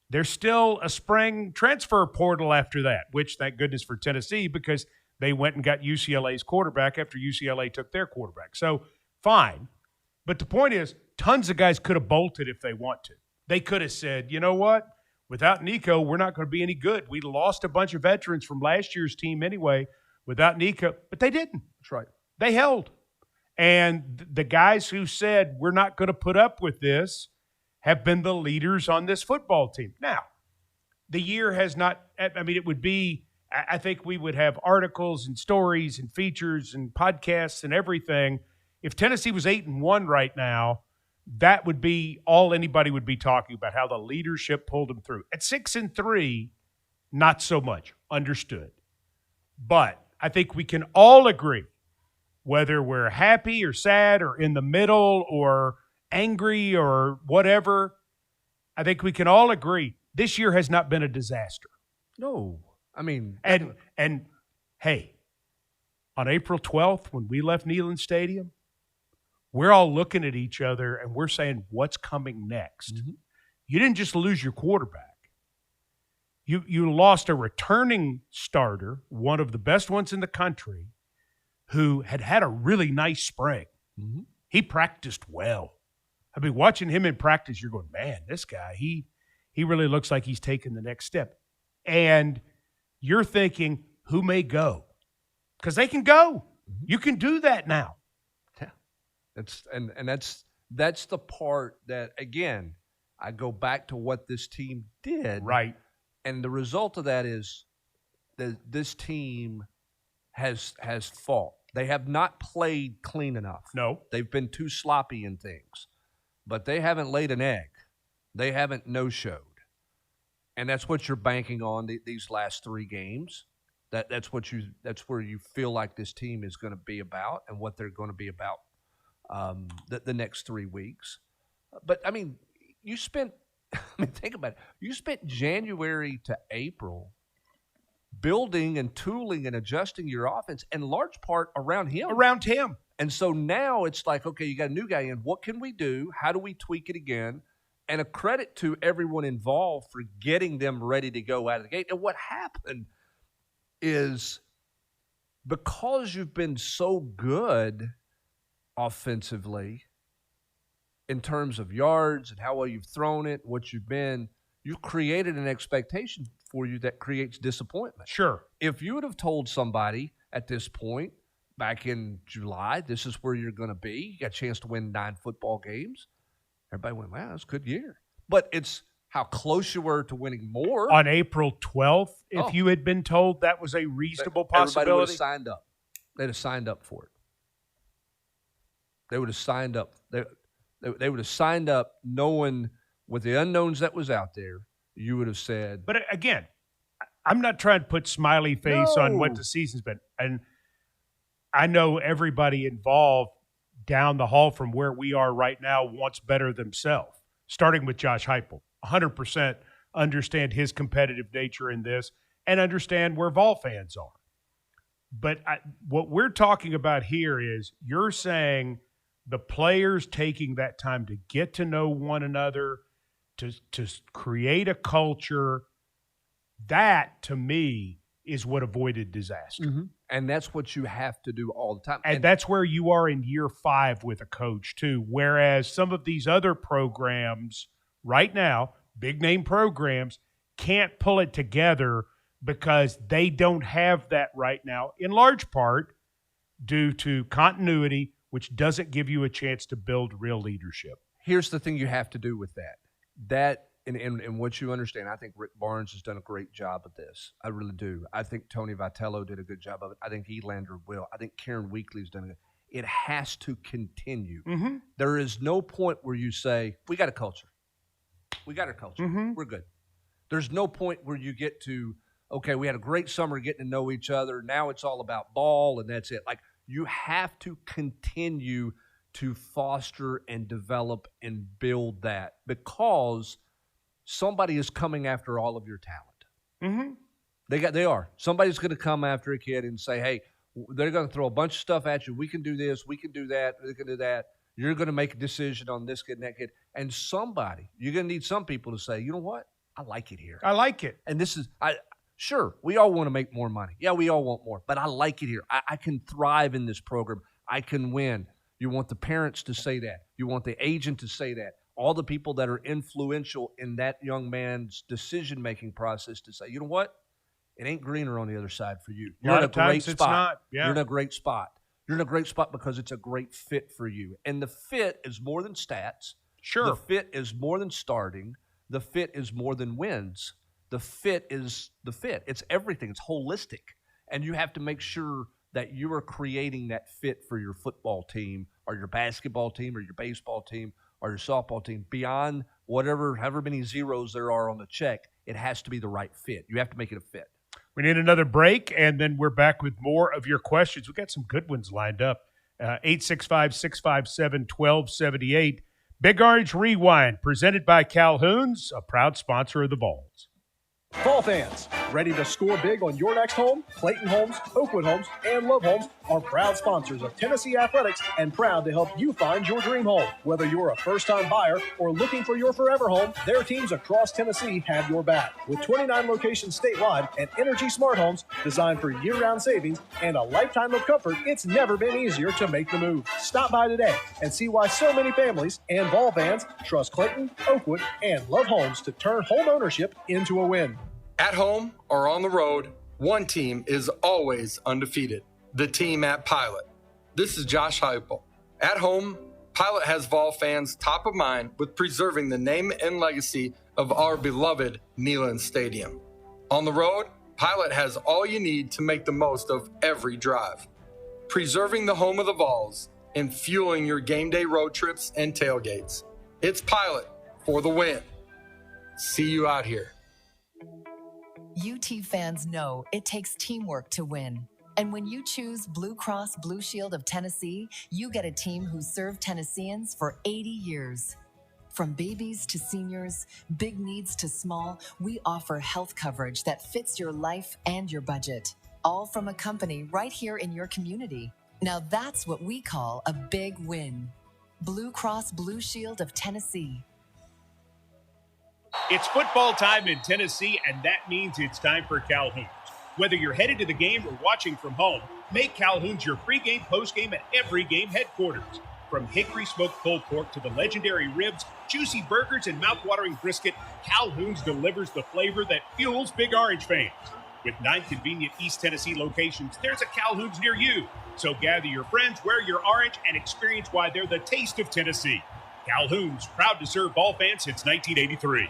there's still a spring transfer portal after that, which thank goodness for Tennessee, because they went and got UCLA's quarterback after UCLA took their quarterback. So, fine. But the point is, tons of guys could have bolted if they want to. They could have said, you know what? Without Nico, we're not going to be any good. We lost a bunch of veterans from last year's team anyway without Nico. But they didn't.
That's right.
They held. And the guys who said, we're not going to put up with this, have been the leaders on this football team. Now, the year has not – it would be – I think we would have articles and stories and features and podcasts and everything. If Tennessee was 8-1 right now, that would be all anybody would be talking about, how the leadership pulled them through. At 6-3, not so much. Understood. But I think we can all agree, whether we're happy or sad or in the middle or angry or whatever, I think we can all agree this year has not been a disaster.
No. And
hey, on April 12th, when we left Neyland Stadium, we're all looking at each other and we're saying, what's coming next? Mm-hmm. You didn't just lose your quarterback. You lost a returning starter, one of the best ones in the country, who had a really nice spring.
Mm-hmm.
He practiced well. Watching him in practice, you're going, man, this guy, he really looks like he's taking the next step. And you're thinking, who may go? Because they can go. Mm-hmm. You can do that now.
Yeah. That's the part that, again, I go back to what this team did.
Right.
And the result of that is that this team has fought. They have not played clean enough.
No.
They've been too sloppy in things. But they haven't laid an egg. They haven't no-showed. And that's what you're banking on these last 3 games. That's where you feel like this team is going to be about and what they're going to be about the next 3 weeks. But, I mean, think about it. You spent January to April building and tooling and adjusting your offense in large part around him. And so now it's like, okay, you got a new guy in. What can we do? How do we tweak it again? And a credit to everyone involved for getting them ready to go out of the gate. And what happened is because you've been so good offensively in terms of yards and how well you've thrown it, what you've been, you've created an expectation for you that creates disappointment.
Sure.
If you would have told somebody at this point back in July, this is where you're going to be, you got a chance to win 9 football games, everybody went, wow, that's a good year. But it's how close you were to winning more.
On April 12th, if you had been told that was a reasonable possibility.
Everybody would have signed up. They'd have signed up for it. They would have signed up. They would have signed up knowing with the unknowns that was out there, you would have said.
But again, I'm not trying to put smiley face on what the season's been. And I know everybody involved down the hall from where we are right now wants better themselves, starting with Josh Heupel. 100% understand his competitive nature in this and understand where Vol fans are. But what we're talking about here is you're saying the players taking that time to get to know one another, to create a culture, that to me is what avoided disaster.
Mm-hmm. And that's what you have to do all the time.
And that's where you are in year 5 with a coach too. Whereas some of these other programs right now, big name programs, can't pull it together because they don't have that right now, in large part due to continuity, which doesn't give you a chance to build real leadership.
Here's the thing you have to do with that. And what you understand, I think Rick Barnes has done a great job of this. I really do. I think Tony Vitello did a good job of it. I think Elander will. I think Karen Weekly's done it. It has to continue.
Mm-hmm.
There is no point where you say, we got a culture. We got our culture.
Mm-hmm.
We're good. There's no point where you get to, okay, we had a great summer getting to know each other. Now it's all about ball, and that's it. Like, you have to continue to foster and develop and build that because somebody is coming after all of your talent.
Mm-hmm.
They are. Somebody's going to come after a kid and say, hey, they're going to throw a bunch of stuff at you. We can do this. We can do that. We can do that. You're going to make a decision on this kid and that kid. And you're going to need some people to say, you know what? I like it here.
I like it.
And this is, sure, we all want to make more money. Yeah, we all want more. But I like it here. I can thrive in this program. I can win. You want the parents to say that. You want the agent to say that. All the people that are influential in that young man's decision-making process to say, you know what? It ain't greener on the other side for you. You're in a great spot.
It's not. Yeah.
You're in a great spot. You're in a great spot because it's a great fit for you. And the fit is more than stats.
Sure.
The fit is more than starting. The fit is more than wins. The fit is the fit. It's everything. It's holistic. And you have to make sure that you are creating that fit for your football team or your basketball team or your baseball team or your softball team. Beyond however many zeros there are on the check, it has to be the right fit. You have to make it a fit.
We need another break, and then we're back with more of your questions. We've got some good ones lined up. 865-657-1278. Big Orange Rewind, presented by Calhoun's, a proud sponsor of the Vols.
Vol fans, ready to score big on your next home? Clayton Homes, Oakwood Homes, and Love Homes are proud sponsors of Tennessee Athletics and proud to help you find your dream home. Whether you're a first-time buyer or looking for your forever home, their teams across Tennessee have your back. With 29 locations statewide and Energy Smart Homes designed for year-round savings and a lifetime of comfort, it's never been easier to make the move. Stop by today and see why so many families and Vol fans trust Clayton, Oakwood, and Love Homes to turn home ownership into a win.
At home or on the road, one team is always undefeated, the team at Pilot. This is Josh Heupel. At home, Pilot has Vol fans top of mind with preserving the name and legacy of our beloved Neyland Stadium. On the road, Pilot has all you need to make the most of every drive. Preserving the home of the Vols and fueling your game day road trips and tailgates. It's Pilot for the win. See you out here.
UT fans know it takes teamwork to win. And when you choose Blue Cross Blue Shield of Tennessee, you get a team who served Tennesseans for 80 years. From babies to seniors, big needs to small, we offer health coverage that fits your life and your budget. All from a company right here in your community. Now that's what we call a big win. Blue Cross Blue Shield of Tennessee.
It's football time in Tennessee, and that means it's time for Calhoun's. Whether you're headed to the game or watching from home, make Calhoun's your pregame, postgame, and every game headquarters. From hickory smoked pulled pork to the legendary ribs, juicy burgers, and mouthwatering brisket, Calhoun's delivers the flavor that fuels Big Orange fans. With 9 convenient East Tennessee locations, there's a Calhoun's near you. So gather your friends, wear your orange, and experience why they're the taste of Tennessee. Calhoun's, proud to serve ball fans since 1983.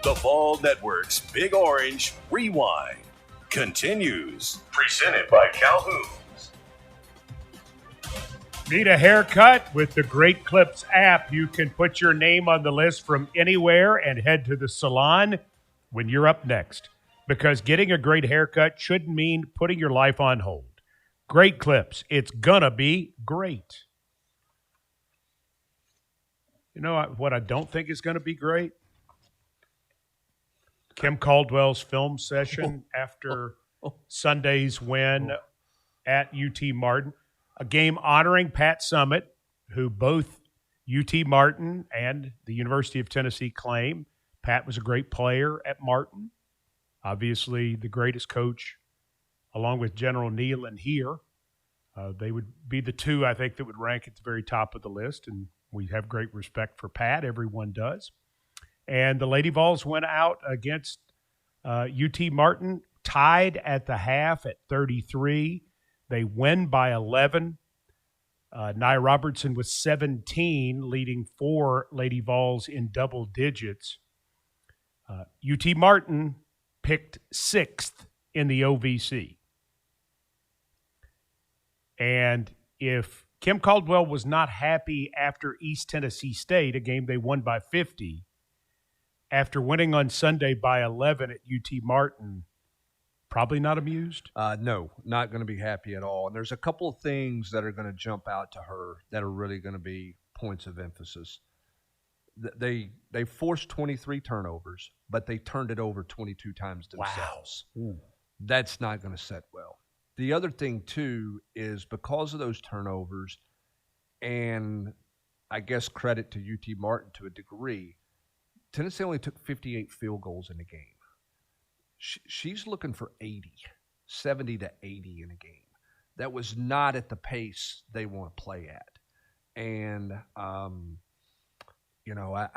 The Vol Network's Big Orange Rewind continues. Presented by Calhoun's.
Need a haircut? With the Great Clips app, you can put your name on the list from anywhere and head to the salon when you're up next. Because getting a great haircut shouldn't mean putting your life on hold. Great Clips, it's gonna be great. You know what I don't think is gonna be great? Kim Caldwell's film session after Sunday's win at UT Martin. A game honoring Pat Summitt, who both UT Martin and the University of Tennessee claim. Pat was a great player at Martin. Obviously, the greatest coach, along with General Neyland here. They would be the two, I think, that would rank at the very top of the list, and we have great respect for Pat. Everyone does. And the Lady Vols went out against UT Martin, tied at the half at 33. They win by 11. Nia Robertson was 17, leading 4 Lady Vols in double digits. UT Martin picked 6th in the OVC. And if Kim Caldwell was not happy after East Tennessee State, a game they won by 50, after winning on Sunday by 11 at UT Martin, probably not amused?
No, not going to be happy at all. And there's a couple of things that are going to jump out to her that are really going to be points of emphasis. They forced 23 turnovers, but they turned it over 22 times themselves. Wow. That's not going to set well. The other thing, too, is because of those turnovers, and I guess credit to UT Martin to a degree, Tennessee only took 58 field goals in a game. She's looking for 70 to 80 in a game. That was not at the pace they want to play at. And, I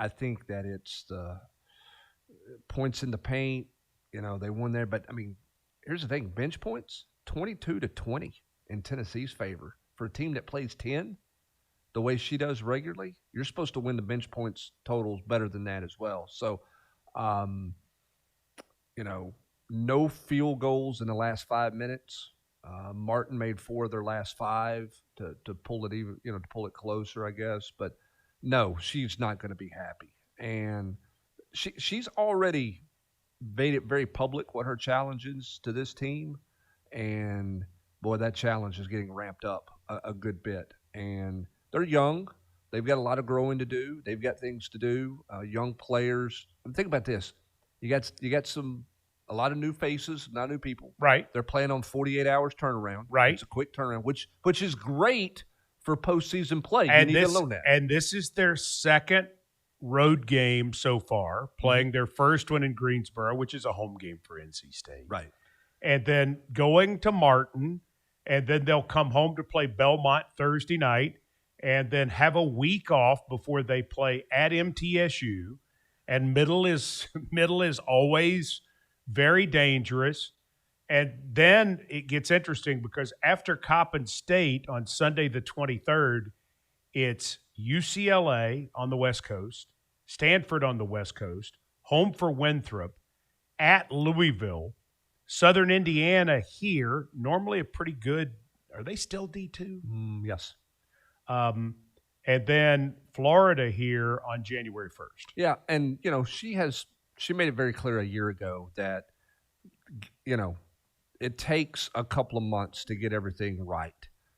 think that it's the points in the paint. They won there. But, here's the thing. Bench points, 22-20 in Tennessee's favor. For a team that plays 10, the way she does regularly, you're supposed to win the bench points totals better than that as well. So, no field goals in the last 5 minutes. Martin made 4 of their last 5 to pull it even, to pull it closer, I guess. But no, she's not going to be happy. And she's already made it very public what her challenge is to this team. And boy, that challenge is getting ramped up a good bit. And they're young. They've got a lot of growing to do. They've got things to do. Young players. Think about this. You got a lot of new faces, not new people.
Right.
They're playing on 48 hours turnaround.
Right.
It's a quick turnaround, which is great for postseason play.
And
you need to learn that.
And this is their second road game so far, playing their first one in Greensboro, which is a home game for NC State.
Right.
And then going to Martin, and then they'll come home to play Belmont Thursday night, and then have a week off before they play at MTSU. And middle is always very dangerous. And then it gets interesting because after Coppin State on Sunday the 23rd, it's UCLA on the West Coast, Stanford on the West Coast, home for Winthrop, at Louisville, Southern Indiana here, normally a pretty good – are they still D2?
Yes.
And then Florida here on January 1st.
Yeah, and, she made it very clear a year ago that, it takes a couple of months to get everything right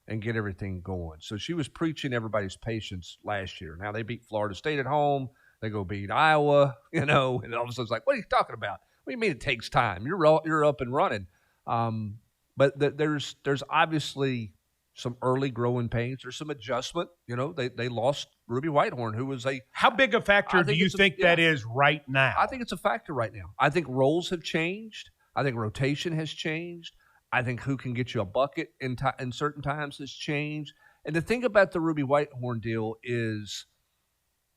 and get everything going. So she was preaching everybody's patience last year. Now they beat Florida State at home. They go beat Iowa, and all of a sudden it's like, what are you talking about? What do you mean it takes time? You're up and running. But there's obviously some early growing pains. There's some adjustment. They lost Ruby Whitehorn, who was a –
How big a factor do you think that is right now?
I think it's a factor right now. I think roles have changed. I think rotation has changed. I think who can get you a bucket in certain times has changed. And the thing about the Ruby Whitehorn deal is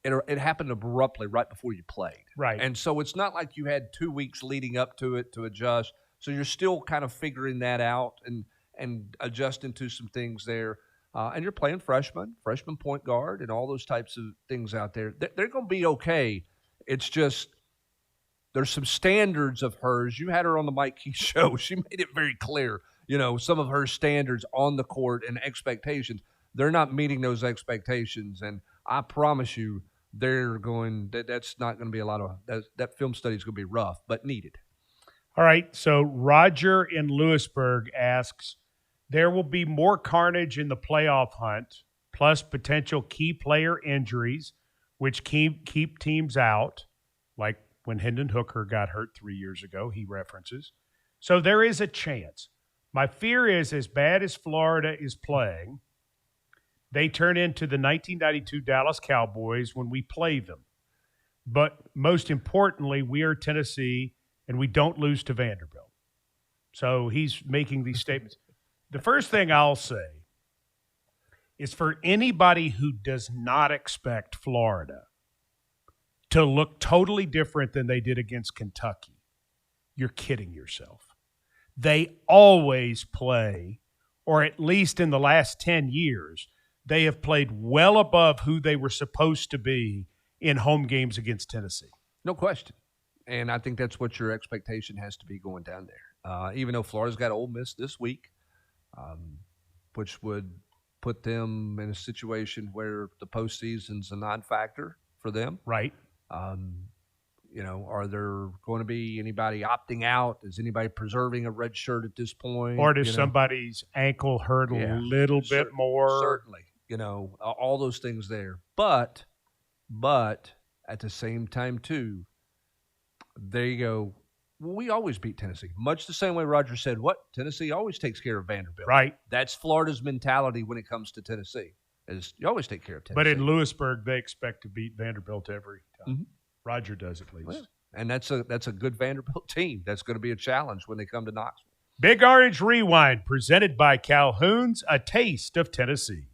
it happened abruptly right before you played.
Right.
And so it's not like you had 2 weeks leading up to it to adjust. So you're still kind of figuring that out and adjusting to some things there. And you're playing freshman point guard, and all those types of things out there. They're going to be okay. It's just there's some standards of hers. You had her on the Mike Key show. She made it very clear, some of her standards on the court and expectations. They're not meeting those expectations, and I promise you that's not going to be a lot of – that film study is going to be rough, but needed.
All right, so Roger in Lewisburg asks, there will be more carnage in the playoff hunt, plus potential key player injuries, which keep teams out, like when Hendon Hooker got hurt 3 years ago, he references. So there is a chance. My fear is, as bad as Florida is playing, they turn into the 1992 Dallas Cowboys when we play them. But most importantly, we are Tennessee, and we don't lose to Vanderbilt. So he's making these statements. The first thing I'll say is for anybody who does not expect Florida to look totally different than they did against Kentucky, you're kidding yourself. They always play, or at least in the last 10 years, they have played well above who they were supposed to be in home games against Tennessee.
No question. And I think that's what your expectation has to be going down there. Even though Florida's got Ole Miss this week, which would put them in a situation where the postseason's a non-factor for them.
Right.
Are there going to be anybody opting out? Is anybody preserving a red shirt at this point?
Or does somebody's ankle hurt a little bit more?
Certainly. All those things there. But at the same time, too, there you go. We always beat Tennessee. Much the same way Roger said, Tennessee always takes care of Vanderbilt.
Right.
That's Florida's mentality when it comes to Tennessee. Is you always take care of Tennessee.
But in Lewisburg, they expect to beat Vanderbilt every time. Mm-hmm. Roger does at least.
Well, and that's a good Vanderbilt team. That's going to be a challenge when they come to Knoxville.
Big Orange Rewind, presented by Calhoun's, a taste of Tennessee.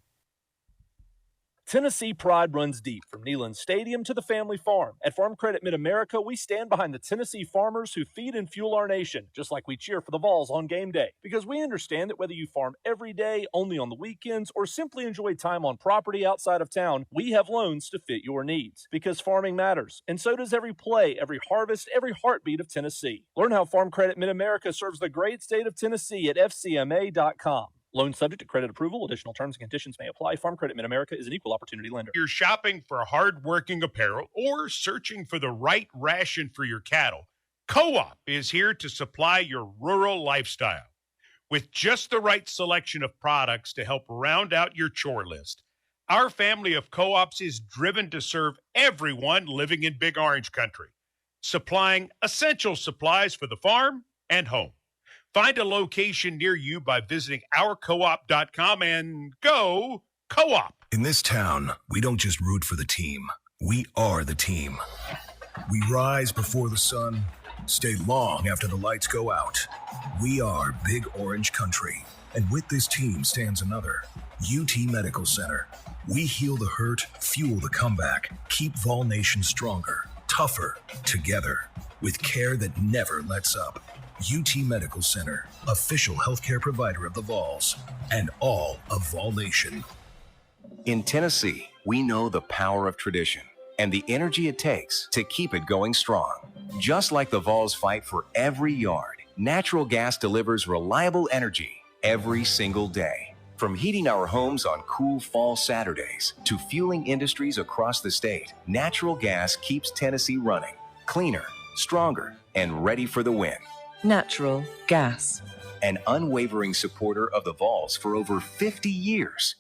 Tennessee pride runs deep from Neyland Stadium to the family farm. At Farm Credit Mid-America, we stand behind the Tennessee farmers who feed and fuel our nation, just like we cheer for the Vols on game day. Because we understand that whether you farm every day, only on the weekends, or simply enjoy time on property outside of town, we have loans to fit your needs. Because farming matters, and so does every play, every harvest, every heartbeat of Tennessee. Learn how Farm Credit Mid-America serves the great state of Tennessee at FCMA.com. Loan subject to credit approval. Additional terms and conditions may apply. Farm Credit Mid-America is an equal opportunity lender.
You're shopping for hard-working apparel or searching for the right ration for your cattle, Co-op is here to supply your rural lifestyle. With just the right selection of products to help round out your chore list, our family of co-ops is driven to serve everyone living in Big Orange Country, supplying essential supplies for the farm and home. Find a location near you by visiting ourcoop.com and go Co-op.
In this town, we don't just root for the team. We are the team. We rise before the sun, stay long after the lights go out. We are Big Orange Country. And with this team stands another, UT Medical Center. We heal the hurt, fuel the comeback, keep Vol Nation stronger, tougher, together, with care that never lets up. UT Medical Center, official healthcare provider of the Vols, and all of Vol Nation.
In Tennessee, we know the power of tradition and the energy it takes to keep it going strong. Just like the Vols fight for every yard, natural gas delivers reliable energy every single day. From heating our homes on cool fall Saturdays to fueling industries across the state, natural gas keeps Tennessee running, cleaner, stronger, and ready for the win.
Natural gas.
An unwavering supporter of the Vols for over 50 years.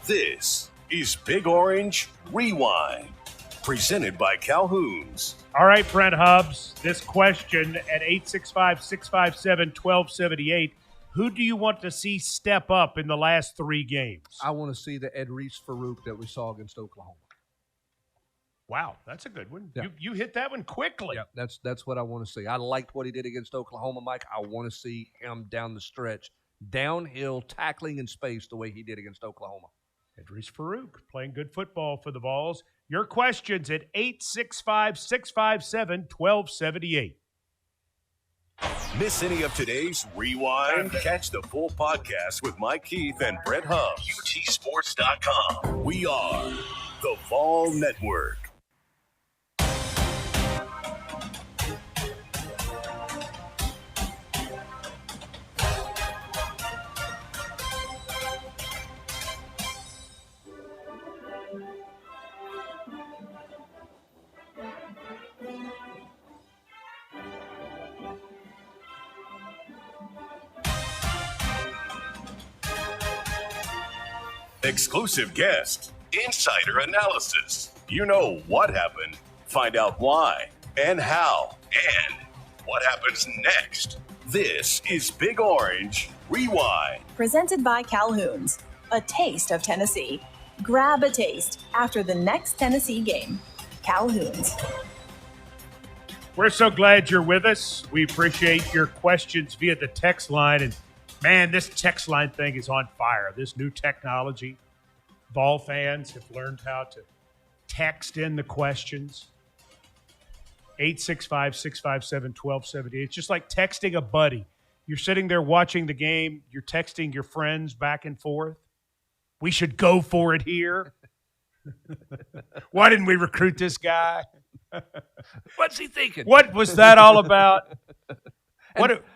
This is Big Orange Rewind, presented by Calhoun's.
All right, Brent Hubbs, this question at 865-657-1278. Who do you want to see step up in the last 3 games?
I want to see the Edris Farouk that we saw against Oklahoma.
Wow, that's a good one.
Yeah.
You hit that one quickly.
Yeah, that's what I want to see. I liked what he did against Oklahoma, Mike. I want to see him down the stretch, downhill, tackling in space the way he did against Oklahoma.
Edris Farouk playing good football for the Vols. Your questions at 865-657-1278.
Miss any of today's Rewind? Catch the full podcast with Mike Keith and Brett Hubbs. UTSports.com. We are the Vol Network. Exclusive guest, insider analysis. You know what happened, find out why and how, and what happens next. This is Big Orange Rewind.
Presented by Calhoun's, a taste of Tennessee. Grab a taste after the next Tennessee game. Calhoun's.
We're so glad you're with us. We appreciate your questions via the text line. And, man, this text line thing is on fire. This new technology. Vol fans have learned how to text in the questions. 865-657-1270. It's just like texting a buddy. You're sitting there watching the game. You're texting your friends back and forth. We should go for it here. Why didn't we recruit this guy?
What's he thinking?
What was that all about?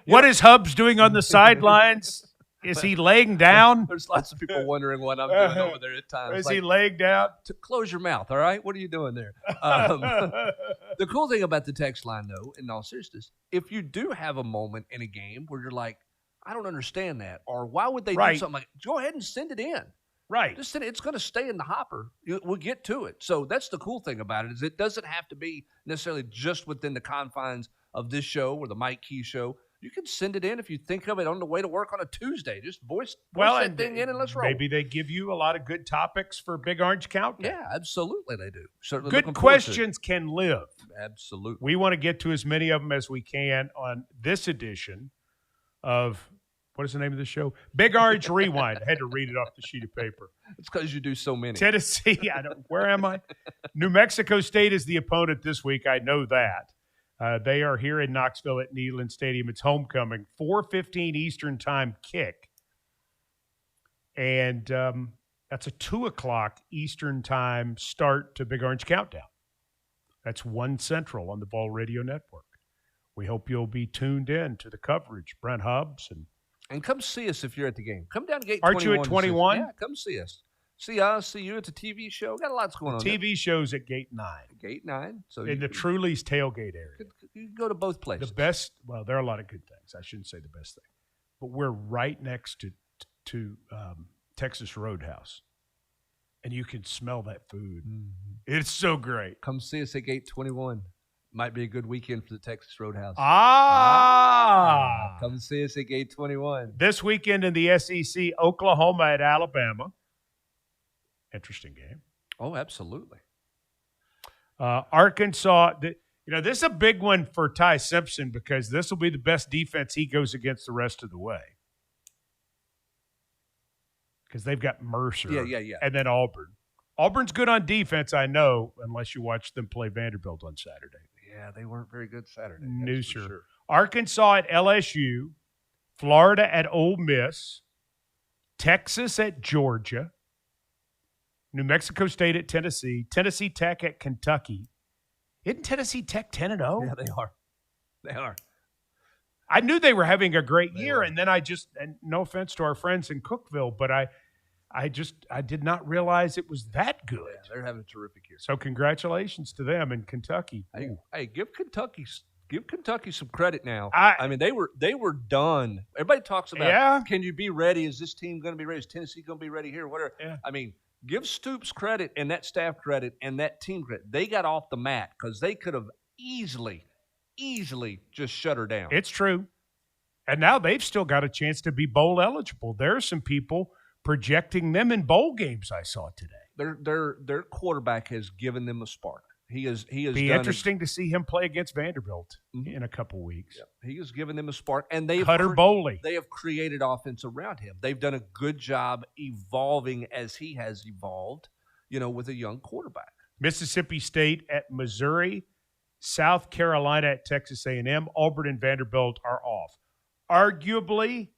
What is Hubbs doing on the sidelines? Is he laying down?
There's lots of people wondering what I'm doing over there at times.
Is he laying down?
Close your mouth, all right? What are you doing there? The cool thing about the text line, though, in all seriousness, if you do have a moment in a game where you're like, I don't understand that, or why would they do something like that, go ahead and send it in.
Right.
Just send it. It's going to stay in the hopper. We'll get to it. So that's the cool thing about it, is it doesn't have to be necessarily just within the confines of this show or the Mike Key show. You can send it in if you think of it on the way to work on a Tuesday. Just voice that thing in and let's roll.
Maybe they give you a lot of good topics for Big Orange Countdown.
Yeah, absolutely they do. Certainly
good questions can live.
Absolutely.
We want to get to as many of them as we can on this edition of, what is the name of the show? Big Orange Rewind. I had to read it off the sheet of paper.
It's because you do so many.
Tennessee, where am I? New Mexico State is the opponent this week. I know that. They are here in Knoxville at Neyland Stadium. It's homecoming, 4:15 Eastern Time kick. And that's a 2 o'clock Eastern Time start to Big Orange Countdown. That's 1 Central on the Vol Radio Network. We hope you'll be tuned in to the coverage. Brent Hubbs.
And come see us if you're at the game. Come down to Gate
21.
Aren't you
at 21?
Yeah, come see us. See us, see you. It's a TV show. Got lots going on.
TV shows at Gate 9.
Gate 9. So
in the Truly's tailgate area.
You can go to both places.
The best, well, there are a lot of good things. I shouldn't say the best thing. But we're right next to to Texas Roadhouse, and you can smell that food.
Mm-hmm.
It's so great.
Come see us at Gate 21. Might be a good weekend for the Texas Roadhouse. Come see us at Gate 21.
This weekend in the SEC, Oklahoma at Alabama. Interesting game.
Oh, absolutely.
Arkansas. This is a big one for Ty Simpson because this will be the best defense he goes against the rest of the way. Because they've got Mercer.
Yeah.
And then Auburn. Auburn's good on defense, I know, unless you watch them play Vanderbilt on Saturday.
Yeah, they weren't very good Saturday.
No,
that's for
sir.
sure.
Arkansas at LSU. Florida at Ole Miss. Texas at Georgia. New Mexico State at Tennessee. Tennessee Tech at Kentucky. Isn't Tennessee Tech 10-0?
Yeah, they are. They are.
I knew they were having a great year, and then and no offense to our friends in Cookeville, but I did not realize it was that good.
Yeah, they're having a terrific year.
So congratulations to them in Kentucky.
Hey, give Kentucky some credit now. I mean, they were done. Everybody talks about, can you be ready? Is this team going to be ready? Is Tennessee going to be ready here? Whatever.
Yeah.
I mean, give Stoops credit and that staff credit and that team credit. They got off the mat because they could have easily just shut her down.
It's true. And now they've still got a chance to be bowl eligible. There are some people projecting them in bowl games I saw today.
Their quarterback has given them a spark. He has
be interesting to see him play against Vanderbilt in a couple weeks.
Yep. He has given them a spark, and they have created offense around him. They've done a good job evolving as he has evolved, with a young quarterback.
Mississippi State at Missouri, South Carolina at Texas A&M, Auburn and Vanderbilt are off. Arguably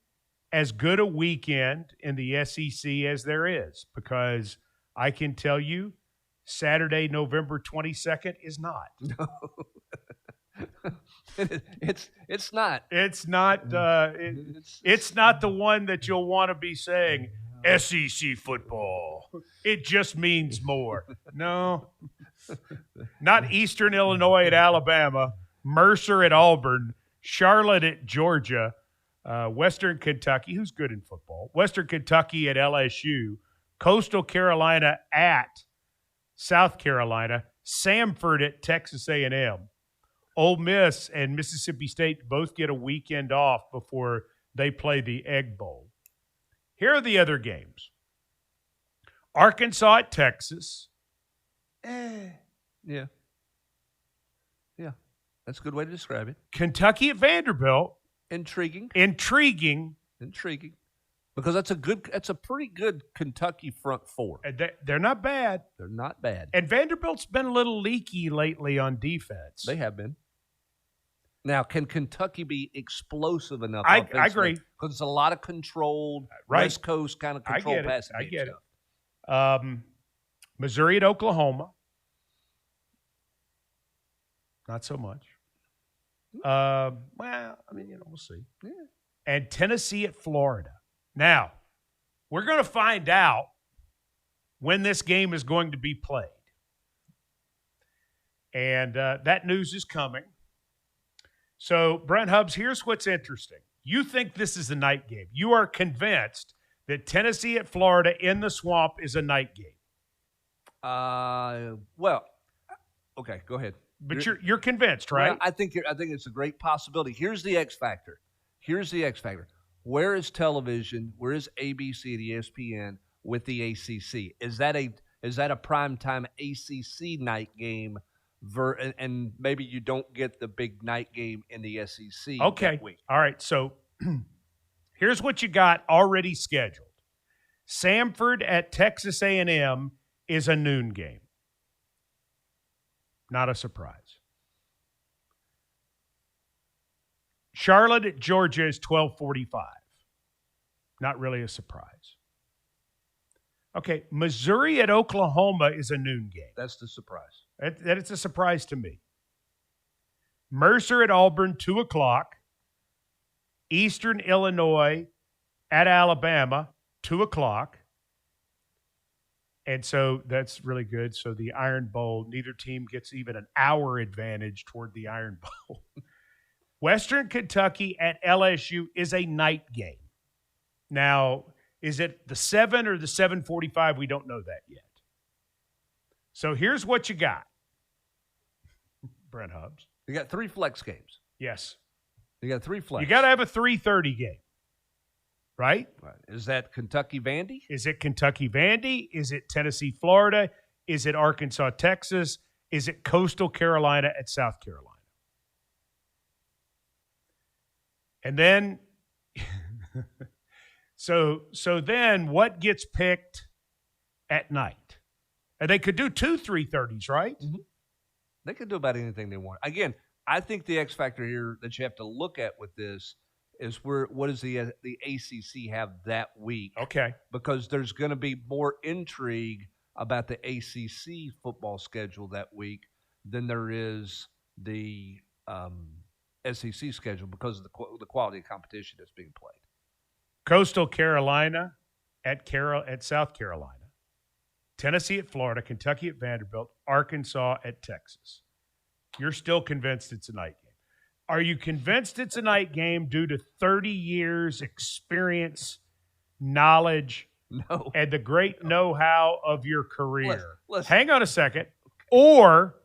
as good a weekend in the SEC as there is, because I can tell you Saturday, November 22nd is not.
No. it's not.
It's not. It's not the one that you'll want to be saying SEC football. It just means more. No, not Eastern Illinois at Alabama, Mercer at Auburn, Charlotte at Georgia, Western Kentucky. Who's good in football? Western Kentucky at LSU, Coastal Carolina at South Carolina, Samford at Texas A&M. Ole Miss and Mississippi State both get a weekend off before they play the Egg Bowl. Here are the other games. Arkansas at Texas.
Yeah. That's a good way to describe it.
Kentucky at Vanderbilt.
Intriguing. Because that's a pretty good Kentucky front four.
They're not bad.
They're not bad.
And Vanderbilt's been a little leaky lately on defense.
They have been. Now, can Kentucky be explosive enough?
I agree.
Because it's a lot of controlled, West Coast kind of control passing.
I get it. Missouri at Oklahoma. Not so much. We'll see.
Yeah.
And Tennessee at Florida. Now, we're going to find out when this game is going to be played. And that news is coming. So, Brent Hubbs, here's what's interesting. You think this is a night game. You are convinced that Tennessee at Florida in the Swamp is a night game.
Okay, go ahead.
But you're convinced, right?
Well, I think it's a great possibility. Here's the X factor. Where is television? Where is ABC and ESPN with the ACC? Is that a primetime ACC night game? And maybe you don't get the big night game in the SEC.
Okay.
That week.
All right. So here's what you got already scheduled. Samford at Texas A&M is a noon game. Not a surprise. Charlotte at Georgia is 12:45. Not really a surprise. Okay, Missouri at Oklahoma is a noon game.
That's the surprise.
That it's a surprise to me. Mercer at Auburn, 2 o'clock. Eastern Illinois at Alabama, 2 o'clock. And so that's really good. So the Iron Bowl, neither team gets even an hour advantage toward the Iron Bowl. Western Kentucky at LSU is a night game. Now, Is it the 7 or the 7:45? We don't know that yet. So here's what you got, Brent Hubbs.
You got 3 flex games.
Yes.
You got 3 flex.
You got to have a 3:30 game, right?
Right. Is that Kentucky-Vandy?
Is it Kentucky-Vandy? Is it Tennessee-Florida? Is it Arkansas-Texas? Is it Coastal Carolina at South Carolina? And then, so then what gets picked at night? And they could do 2 3:30s, right?
Mm-hmm. They could do about anything they want. Again, I think the X factor here that you have to look at with this is what does the ACC have that week?
Okay.
Because there's going to be more intrigue about the ACC football schedule that week than there is the SEC schedule because of the quality of competition that's being played.
Coastal Carolina at South Carolina, Tennessee at Florida, Kentucky at Vanderbilt, Arkansas at Texas. You're still convinced it's a night game. Are you convinced it's a night game due to 30 years experience, knowledge, and the great know-how of your career? Hang on a second. Or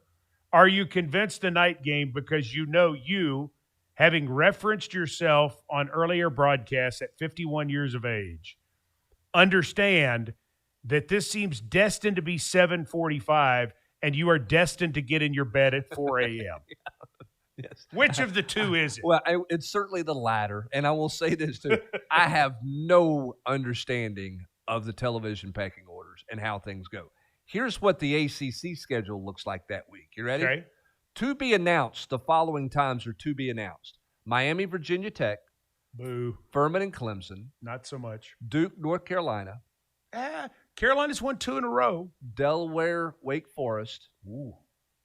are you convinced a night game because you, having referenced yourself on earlier broadcasts at 51 years of age, understand that this seems destined to be 7:45 and you are destined to get in your bed at 4 a.m.?
Yes.
Which of the two is it?
Well, it's certainly the latter. And I will say this, too. I have no understanding of the television pecking orders and how things go. Here's what the ACC schedule looks like that week. You ready?
Okay.
To be announced, the following times are to be announced. Miami, Virginia Tech.
Boo.
Furman and Clemson.
Not so much.
Duke, North Carolina.
Carolina's won 2 in a row.
Delaware, Wake Forest.
Ooh.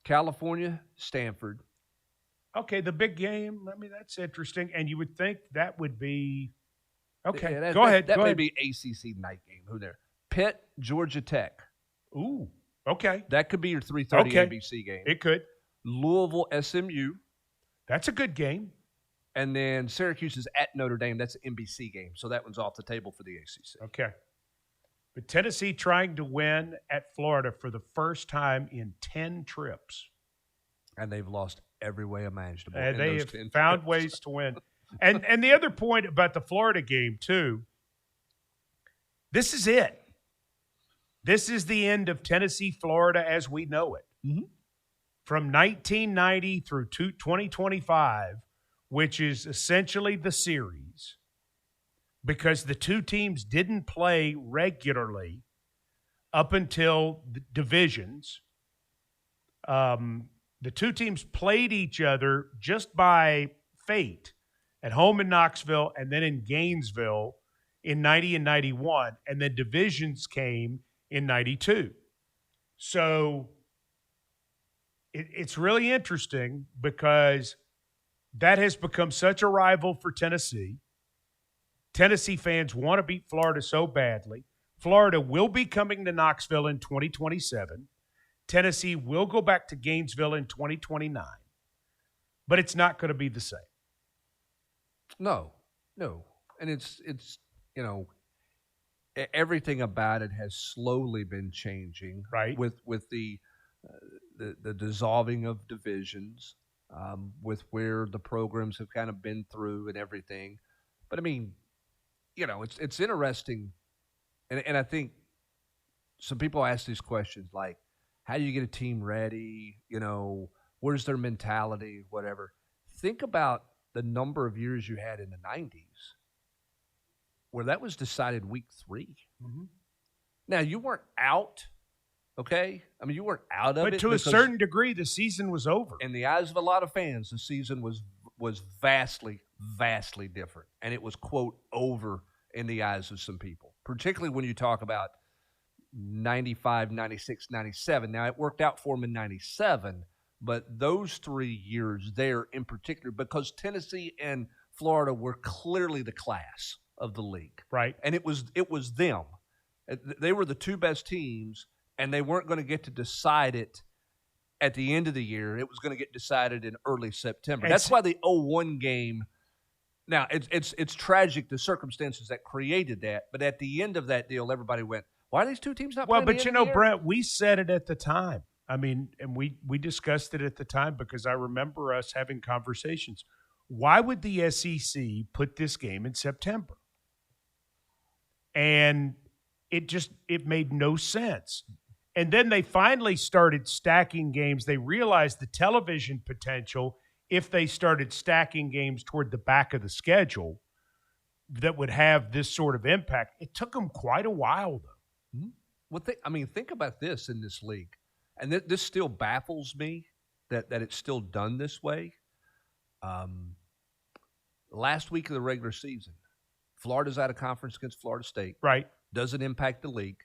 California, Stanford.
Okay, the big game. I mean, that's interesting. And you would think that would be okay.
Yeah,
go ahead.
That
go
may
ahead.
be ACC night game. Who there? Pitt, Georgia Tech.
Ooh. Okay.
That could be your 3:30
Okay.
NBC game.
It could.
Louisville, SMU.
That's a good game.
And then Syracuse is at Notre Dame. That's an NBC game. So that one's off the table for the ACC.
Okay. But Tennessee trying to win at Florida for the first time in 10 trips.
And they've lost every way imaginable.
And they have found ways to win. And the other point about the Florida game, too, this is it. This is the end of Tennessee, Florida as we know it.
Mm-hmm.
From 1990 through 2025, which is essentially the series, because the two teams didn't play regularly up until the divisions. The two teams played each other just by fate at home in Knoxville and then in Gainesville in 90 and 91, and then divisions came in 92. So it's really interesting because that has become such a rival for Tennessee. Tennessee fans want to beat Florida so badly. Florida will be coming to Knoxville in 2027. Tennessee will go back to Gainesville in 2029. But it's not going to be the same.
No. And it's everything about it has slowly been changing.
Right.
With the dissolving of divisions, with where the programs have kind of been through and everything. But I mean, it's interesting. And I think some people ask these questions like, how do you get a team ready? Where's their mentality, whatever. Think about the number of years you had in the 90s where that was decided week 3.
Mm-hmm.
Now, you weren't out, okay? I mean, you weren't out of it.
But to a certain degree, the season was over.
In the eyes of a lot of fans, the season was vastly, vastly different. And it was, quote, over in the eyes of some people, particularly when you talk about 95, 96, 97. Now, it worked out for them in 97, but those 3 years there in particular, because Tennessee and Florida were clearly the class of the league.
Right.
And it was them. They were the two best teams, and they weren't going to get to decide it at the end of the year. It was going to get decided in early September. That's why the 0-1 game Now, it's tragic, the circumstances that created that, but at the end of that deal, everybody went, why are these two teams not playing?
Well, but you know, Brent, we said it at the time. I mean, and we discussed it at the time because I remember us having conversations. Why would the SEC put this game in September? And it made no sense. And then they finally started stacking games. They realized the television potential if they started stacking games toward the back of the schedule that would have this sort of impact. It took them quite a while, though.
Mm-hmm. Well, think about this in this league. And this still baffles me that it's still done this way. Last week of the regular season, Florida's out of conference against Florida State.
Right.
Doesn't impact the league.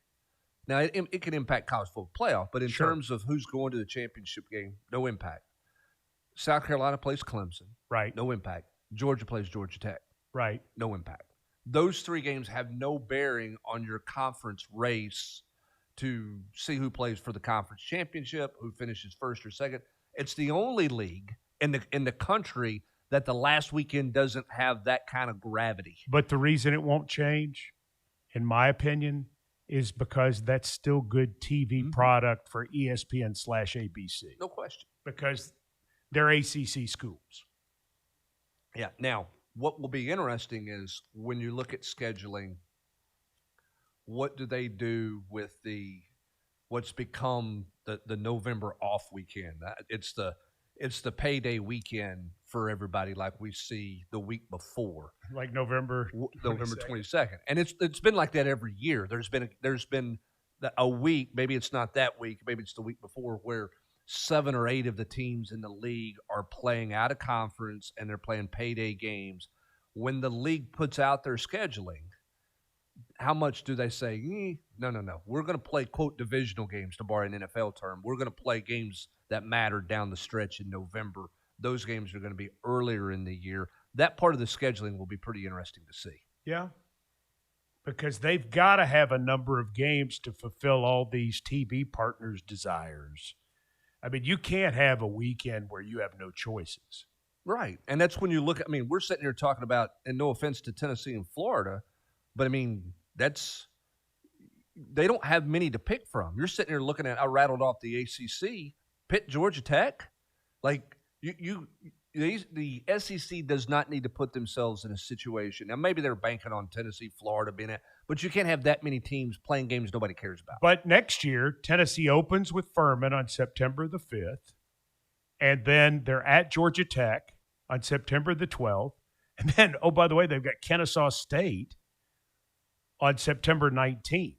Now, it can impact college football playoff, but in terms of who's going to the championship game, no impact. South Carolina plays Clemson.
Right.
No impact. Georgia plays Georgia Tech.
Right.
No impact. Those three games have no bearing on your conference race to see who plays for the conference championship, who finishes first or second. It's the only league in the country that the last weekend doesn't have that kind of gravity.
But the reason it won't change, in my opinion, is because that's still good TV product for ESPN/ABC.
No question.
Because they're ACC schools.
Yeah. Now, what will be interesting is when you look at scheduling, what do they do with what's become the November off weekend? It's the payday weekend for everybody, like we see the week before,
like November
22nd, and it's been like that every year. There's been a week, maybe it's not that week, maybe it's the week before, where 7 or 8 of the teams in the league are playing out of conference and they're playing payday games. When the league puts out their scheduling, how much do they say, no, we're going to play, quote, divisional games, to borrow an NFL term. We're going to play games that matter down the stretch in November. Those games are going to be earlier in the year. That part of the scheduling will be pretty interesting to see.
Yeah, because they've got to have a number of games to fulfill all these TV partners' desires. I mean, you can't have a weekend where you have no choices.
Right, and that's when you look at, I mean, we're sitting here talking about, and no offense to Tennessee and Florida, but, I mean, they don't have many to pick from. You're sitting here looking at, I rattled off the ACC, Pitt, Georgia Tech. Like, the SEC does not need to put themselves in a situation. Now, maybe they're banking on Tennessee, Florida being it, but you can't have that many teams playing games nobody cares about.
But next year, Tennessee opens with Furman on September the 5th, and then they're at Georgia Tech on September the 12th. And then, oh, by the way, they've got Kennesaw State on September 19th.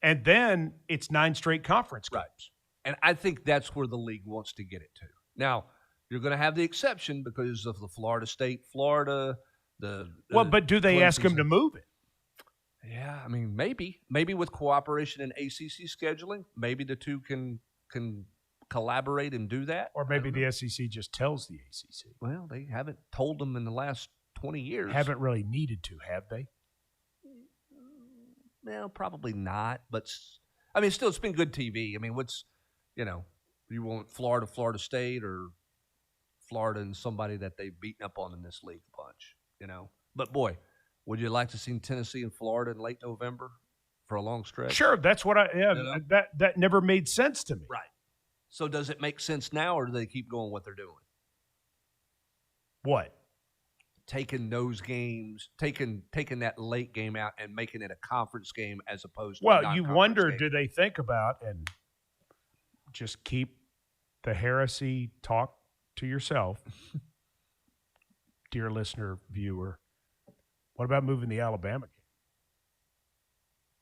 And then it's 9 straight conference games.
Right. And I think that's where the league wants to get it to. Now, you're going to have the exception because of the Florida State, Florida.
But do they ask them to move it?
Yeah, I mean, maybe with cooperation in ACC scheduling, maybe the two can collaborate and do that.
Or maybe the SEC just tells the ACC.
Well, they haven't told them in the last 20 years.
Haven't really needed to, have they?
Well, probably not. But, I mean, still, it's been good TV. I mean, you want Florida State, or Florida and somebody that they've beaten up on in this league a bunch, But, boy, would you like to see Tennessee and Florida in late November for a long stretch?
Sure, that's what that never made sense to me.
Right. So does it make sense now, or do they keep going what they're doing?
What?
Taking those games, taking that late game out and making it a conference game as opposed to
Well, you wonder, do they think about and just keep the heresy talk to yourself, dear listener, viewer? What about moving the Alabama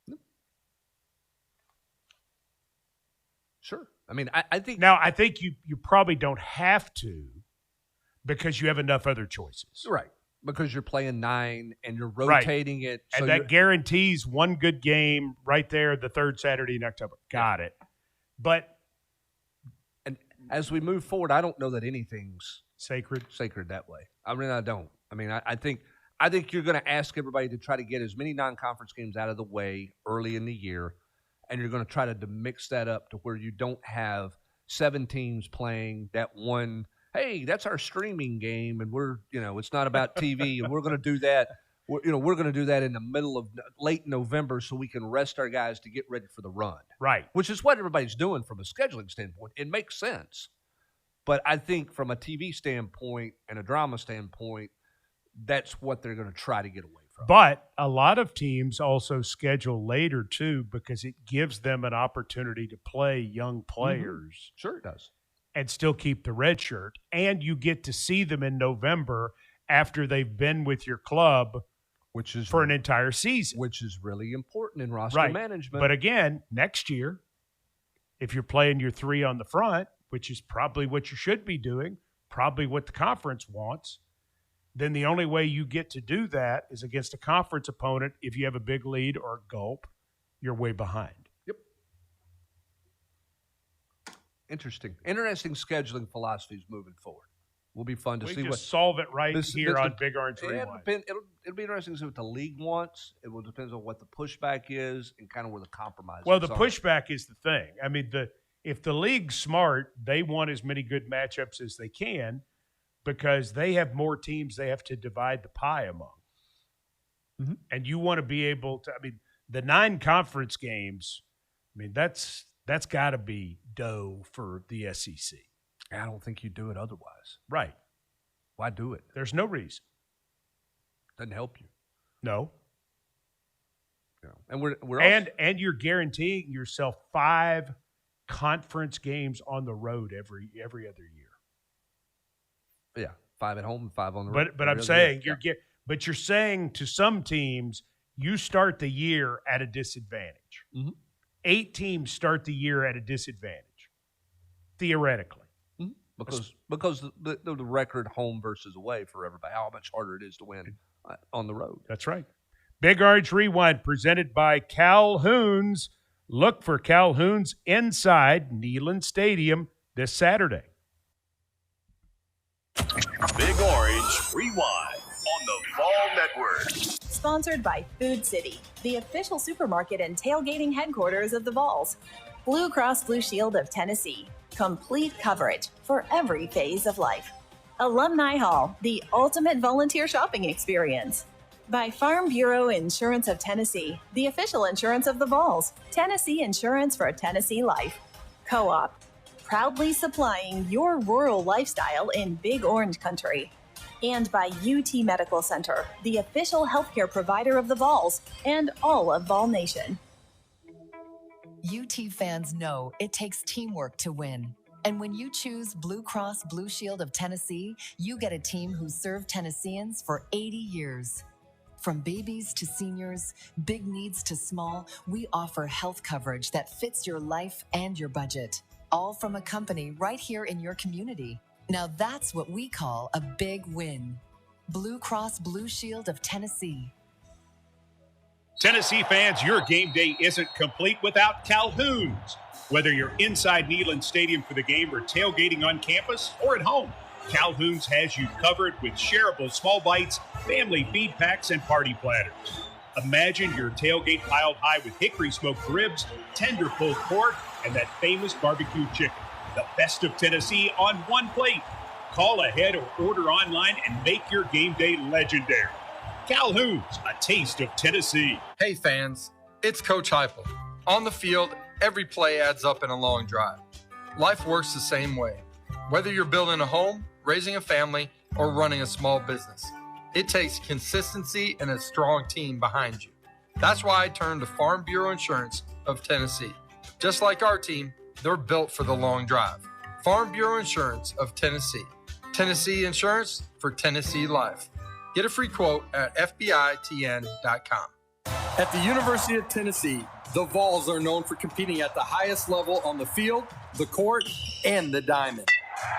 game?
Sure. I mean, I think
you probably don't have to, because you have enough other choices.
Right. Because you're playing 9 and you're rotating it.
So and that guarantees one good game right there the third Saturday in October. Got it. But
and as we move forward, I don't know that anything's
sacred
that way. I mean, I don't. I mean, I think you're going to ask everybody to try to get as many non-conference games out of the way early in the year, and you're going to try to mix that up to where you don't have 7 teams playing that one hey, that's our streaming game, and we're, it's not about TV, and we're going to do that. We're going to do that in the middle of late November so we can rest our guys to get ready for the run.
Right.
Which is what everybody's doing from a scheduling standpoint. It makes sense. But I think from a TV standpoint and a drama standpoint, that's what they're going to try to get away from.
But a lot of teams also schedule later, too, because it gives them an opportunity to play young players.
Mm-hmm. Sure it does.
And still keep the red shirt. And you get to see them in November after they've been with your club for an entire season.
Which is really important in roster management.
But again, next year, if you're playing your 3 on the front, which is probably what you should be doing, probably what the conference wants, then the only way you get to do that is against a conference opponent. If you have a big lead or a gulp, you're way behind.
Yep. Interesting scheduling philosophies moving forward. Will be fun to see.
We just solve it here on Big Orange Rewind.
It'll be interesting to see what the league wants. It will depend on what the pushback is and kind of where the compromise is.
Well, the pushback is the thing. I mean, if the league's smart, they want as many good matchups as they can because they have more teams they have to divide the pie among. Mm-hmm. And you want to be able to – I mean, the 9 conference games, I mean, that's got to be dough for the SEC.
I don't think you do it otherwise.
Right.
Why do it?
There's no reason.
Doesn't help you.
No.
And we're
and you're guaranteeing yourself 5 conference games on the road every other year.
Yeah, 5 at home and 5 on the road.
But I'm saying you're saying to some teams you start the year at a disadvantage.
Mm-hmm.
8 teams start the year at a disadvantage, theoretically.
Because the record home versus away for everybody, how much harder it is to win on the road.
That's right. Big Orange Rewind presented by Calhoun's. Look for Calhoun's inside Neyland Stadium this Saturday.
Big Orange Rewind on the Vol Network.
Sponsored by Food City, the official supermarket and tailgating headquarters of the Vols. Blue Cross Blue Shield of Tennessee. Complete coverage for every phase of life. Alumni Hall, the ultimate volunteer shopping experience. By Farm Bureau Insurance of Tennessee, the official insurance of the Vols. Tennessee Insurance for Tennessee Life. Co-op, proudly supplying your rural lifestyle in Big Orange Country. And by UT Medical Center, the official healthcare provider of the Vols and all of Vol Nation.
UT fans know it takes teamwork to win. And when you choose Blue Cross Blue Shield of Tennessee, you get a team who served Tennesseans for 80 years. From babies to seniors, big needs to small, we offer health coverage that fits your life and your budget. All from a company right here in your community. Now that's what we call a big win. Blue Cross Blue Shield of Tennessee.
Tennessee fans, your game day isn't complete without Calhoun's. Whether you're inside Neyland Stadium for the game or tailgating on campus or at home, Calhoun's has you covered with shareable small bites, family feed packs, and party platters. Imagine your tailgate piled high with hickory smoked ribs, tender pulled pork, and that famous barbecue chicken. The best of Tennessee on one plate. Call ahead or order online and make your game day legendary. Calhoun's, a taste of Tennessee.
Hey fans, it's Coach Heupel. On the field, every play adds up in a long drive. Life works the same way. Whether you're building a home, raising a family, or running a small business, it takes consistency and a strong team behind you. That's why I turned to Farm Bureau Insurance of Tennessee. Just like our team, they're built for the long drive. Farm Bureau Insurance of Tennessee. Tennessee Insurance for Tennessee Life. Get a free quote at FBITN.com. At the University of Tennessee, the Vols are known for competing at the highest level on the field, the court, and the diamond.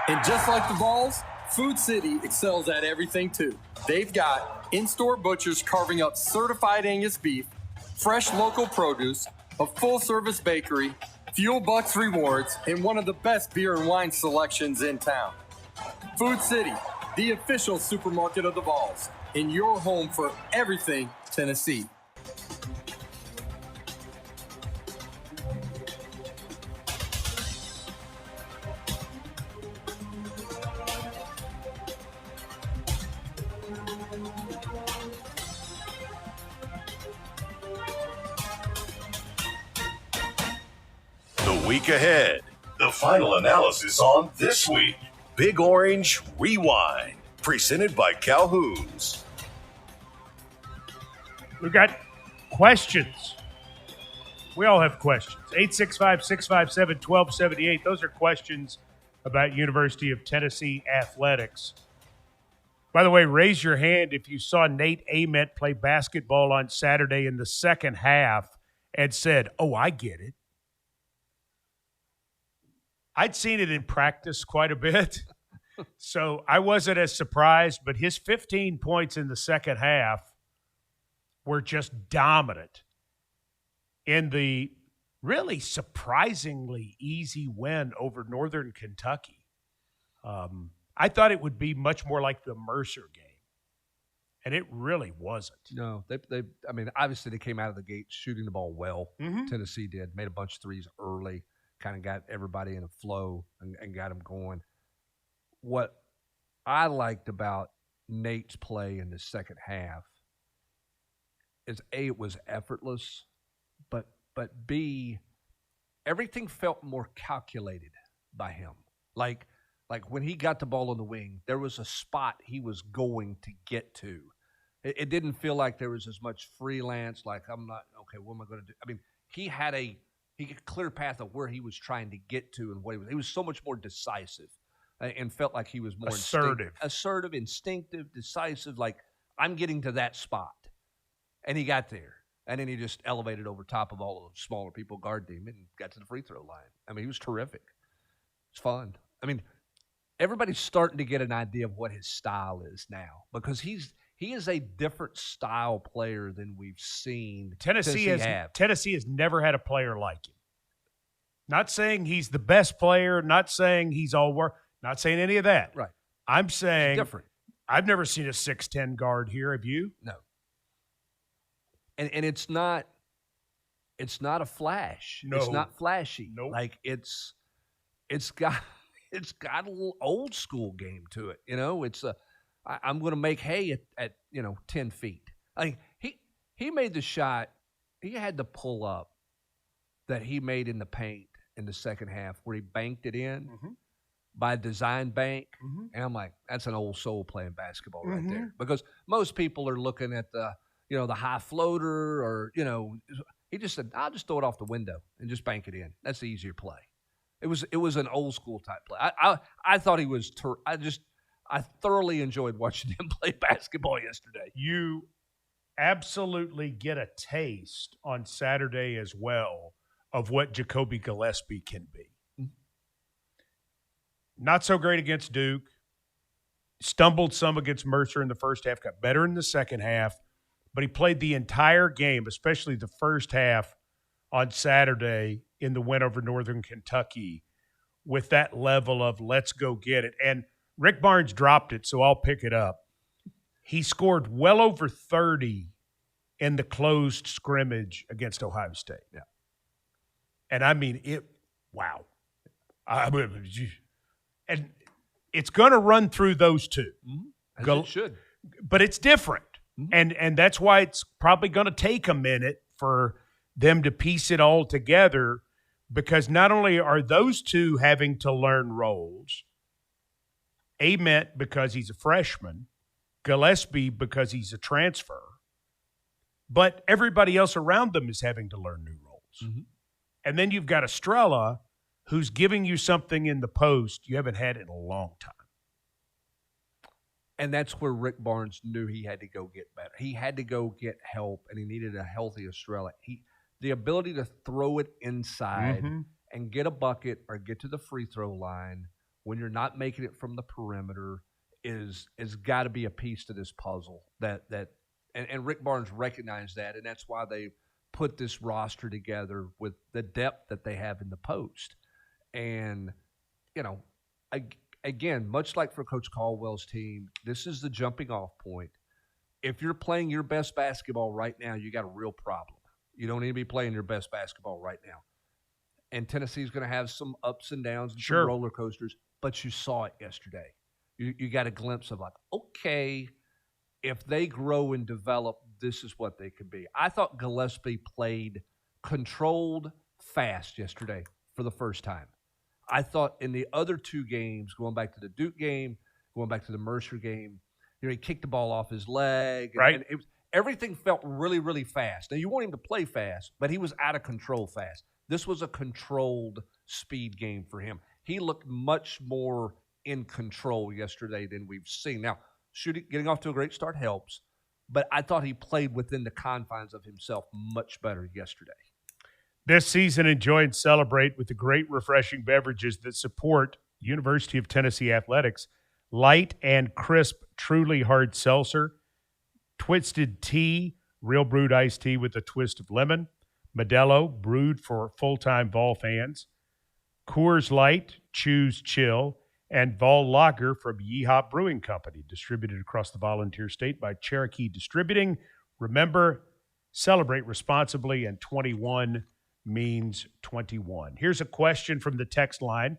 And just like the Vols, Food City excels at everything too. They've got in-store butchers carving up certified Angus beef, fresh local produce, a full-service bakery, Fuel Bucks rewards, and one of the best beer and wine selections in town. Food City, the official supermarket of the Vols, and your home for everything Tennessee.
week ahead. The final analysis on this week. Big Orange Rewind, presented by Calhoun's.
We've got questions. We all have questions. 865-657-1278. Those are questions about University of Tennessee athletics. By the way, raise your hand if you saw Nate Ament play basketball on Saturday in the second half and said, oh, I get it. I'd seen it in practice quite a bit, so I wasn't as surprised, but his 15 points in the second half were just dominant in the really surprisingly easy win over Northern Kentucky. I thought it would be much more like the Mercer game, and it really wasn't.
No, I mean, obviously they came out of the gate shooting the ball well. Tennessee did, made a bunch of threes early, kind of got everybody in a flow and got them going. What I liked about Nate's play in the second half is, A, it was effortless, but B, everything felt more calculated by him. Like when he got the ball on the wing, there was a spot he was going to get to. It didn't feel like there was as much freelance, like what am I going to do? I mean, he had a clear path of where he was trying to get to and what he was so much more decisive and felt like he was more assertive, instinctive, decisive, like I'm getting to that spot. And he got there. And then he just elevated over top of all of the smaller people guarding him and got to the free throw line. I mean, he was terrific. It's fun. I mean, everybody's starting to get an idea of what his style is now because he is a different style player than we've seen
Tennessee has never had a player like him. Not saying he's the best player, not saying he's all work, not saying any of that.
Right.
I'm saying
it's different.
I've never seen a 6'10" guard here. Have you?
No. And it's not a flash.
No.
It's not flashy.
Nope.
Like it's got a little old school game to it. You know, it's I'm going to make hay at 10 feet. Like he made the shot. He had the pull up that he made in the paint in the second half where he banked it in by design bank. And I'm like, that's an old soul playing basketball right there. Because most people are looking at the high floater or, he just said, I'll just throw it off the window and just bank it in. That's the easier play. It was an old school type play. I thought he was I thoroughly enjoyed watching him play basketball yesterday.
You absolutely get a taste on Saturday as well of what Jacoby Gillespie can be. Not so great against Duke. Stumbled some against Mercer in the first half, got better in the second half, but he played the entire game, especially the first half on Saturday in the win over Northern Kentucky with that level of let's go get it. And Rick Barnes dropped it, so I'll pick it up. He scored well over 30 in the closed scrimmage against Ohio State.
Yeah.
And I mean, wow. And it's going to run through those two.
As it should.
But it's different. And that's why it's probably going to take a minute for them to piece it all together, because not only are those two having to learn roles, Ament because he's a freshman, Gillespie because he's a transfer, but everybody else around them is having to learn new roles. And then you've got Estrella, who's giving you something in the post you haven't had in a long time.
And that's where Rick Barnes knew he had to go get better. He had to go get help, and he needed a healthy Estrella. The ability to throw it inside and get a bucket or get to the free throw line when you're not making it from the perimeter is got to be a piece to this puzzle. And Rick Barnes recognized that, and that's why they put this roster together with the depth that they have in the post. And, again, much like for Coach Caldwell's team, this is the jumping off point. If you're playing your best basketball right now, you got a real problem. You don't need to be playing your best basketball right now. And Tennessee's going to have some ups and downs and some roller coasters, but you saw it yesterday. You got a glimpse of like, okay, if they grow and develop, this is what they could be. I thought Gillespie played controlled fast yesterday. for the first time. I thought in the other two games, going back to the Duke game, going back to the Mercer game, he kicked the ball off his leg. And everything felt really, really fast. Now, you want him to play fast, but he was out of control fast. This was a controlled speed game for him. He looked much more in control yesterday than we've seen. Now, getting off to a great start helps, but I thought he played within the confines of himself much better yesterday.
This season, enjoy and celebrate with the great refreshing beverages that support University of Tennessee athletics. Light and crisp, truly hard seltzer, Twisted Tea, real brewed iced tea with a twist of lemon, Modelo, brewed for full-time Vol fans, Coors Light, Choose Chill, and Vol Lager from Yeehaw Brewing Company, distributed across the Volunteer State by Cherokee Distributing. Remember, celebrate responsibly, and 21 means 21. Here's a question from the text line.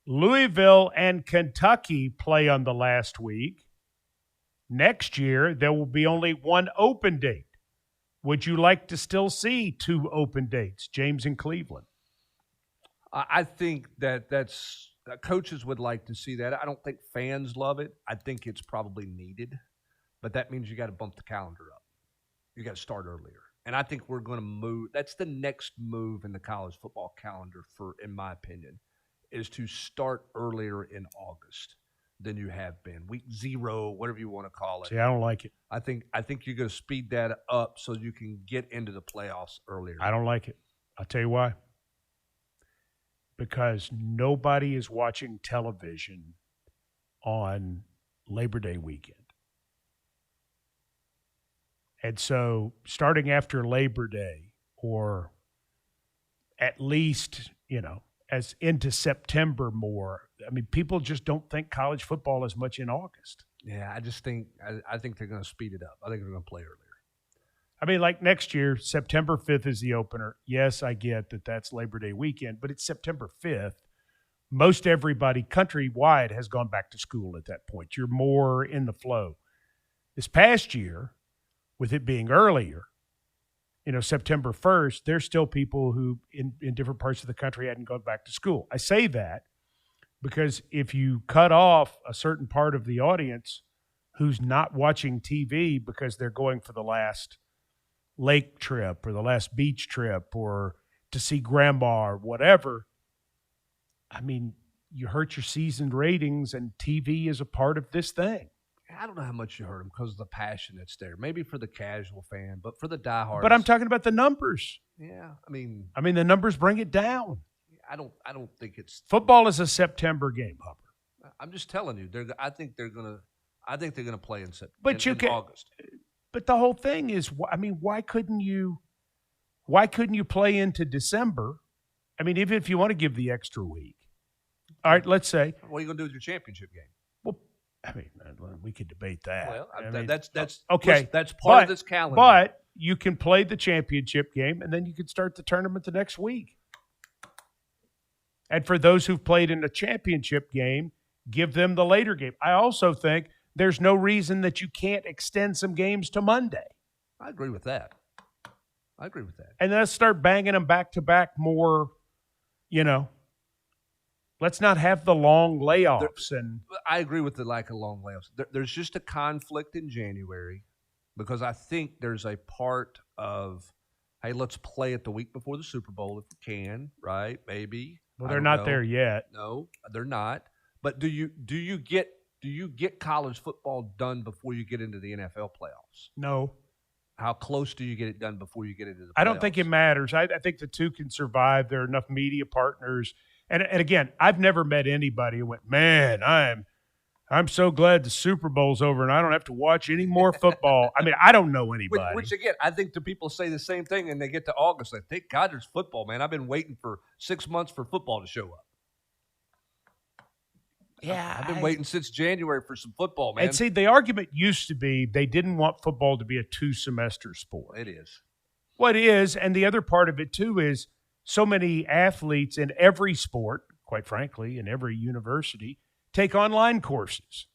Louisville and Kentucky play on the last week. Next year, there will be only one open date. Would you like to still see two open dates? James in Cleveland.
I think that's coaches would like to see that. I don't think fans love it. I think it's probably needed, but that means you got to bump the calendar up. You got to start earlier. And I think we're going to move. That's the next move in the college football calendar, in my opinion, is to start earlier in August than you have been. Week 0, whatever you want to call it.
See, I don't like it.
I think you're going to speed that up so you can get into the playoffs earlier.
I don't like it. I'll tell you why. Because nobody is watching television on Labor Day weekend. And so starting after Labor Day, or at least, as into September more, I mean, people just don't think college football is much in August.
Yeah, I think they're going to speed it up. I think they're going to play earlier.
I mean, like next year, September 5th is the opener. Yes, I get that that's Labor Day weekend, but it's September 5th. Most everybody countrywide has gone back to school at that point. You're more in the flow. This past year, with it being earlier, September 1st, there's still people who in different parts of the country hadn't gone back to school. I say that because if you cut off a certain part of the audience who's not watching TV because they're going for the last lake trip or the last beach trip or to see grandma or whatever, I mean, you hurt your seasoned ratings, and TV is a part of this thing.
I don't know how much you hurt them because of the passion that's there. Maybe for the casual fan, but for the diehards.
But I'm talking about the numbers.
Yeah, I mean,
the numbers bring it down.
I don't think it's
football is a September game, Hupper.
I'm just telling you. I think they're gonna play in September.
But
in August.
But the whole thing is, why couldn't you play into December? I mean, even if you want to give the extra week. All right, let's say.
What are you going to do with your championship game?
Well, we could debate that.
Well, that's
okay.
That's part of this calendar.
But you can play the championship game, and then you can start the tournament the next week. And for those who've played in a championship game, give them the later game. I also think there's no reason that you can't extend some games to Monday.
I agree with that.
And let's start banging them back-to-back more, Let's not have the long layoffs.
I agree with the lack of long layoffs. There's just a conflict in January because I think there's a part of, hey, let's play it the week before the Super Bowl if we can, right? Maybe.
Well, they're not there yet.
No, they're not. But do you get college football done before you get into the NFL playoffs?
No.
How close do you get it done before you get into the playoffs?
I don't think it matters. I think the two can survive. There are enough media partners. And again, I've never met anybody who went, man, I'm so glad the Super Bowl's over and I don't have to watch any more football. I mean, I don't know anybody.
Which again, I think the people say the same thing and they get to August. Like, thank God there's football, man. I've been waiting for 6 months for football to show up.
Yeah.
I've been waiting since January for some football, man.
And see, the argument used to be they didn't want football to be a 2-semester sport.
It is.
Well, it is. And the other part of it, too, is so many athletes in every sport, quite frankly, in every university, take online courses.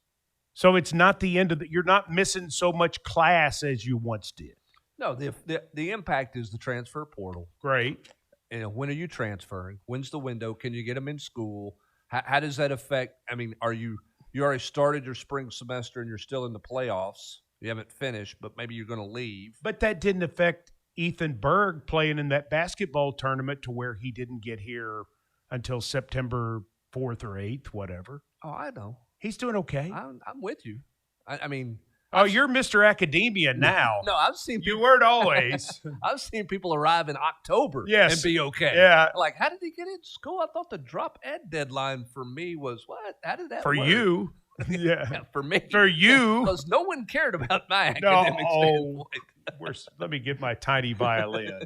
So it's not the end of you're not missing so much class as you once did.
No, the impact is the transfer portal.
Great.
when are you transferring? When's the window? Can you get them in school? How does that affect? I mean, you already started your spring semester and you're still in the playoffs. You haven't finished, but maybe you're going to leave.
But that didn't affect Ethan Berg playing in that basketball tournament to where he didn't get here until September 4th or 8th, whatever.
Oh, I know.
He's doing okay.
I'm with you. I mean.
Oh, you're Mr. Academia now.
No, I've seen
people. You weren't always.
I've seen people arrive in October and be okay.
Yeah.
Like, how did he get in school? I thought the drop ed deadline for me was what? How did that
work? For you. Yeah.
For me.
For you.
Because no one cared about my academic standpoint.
Let me get my tiny violin.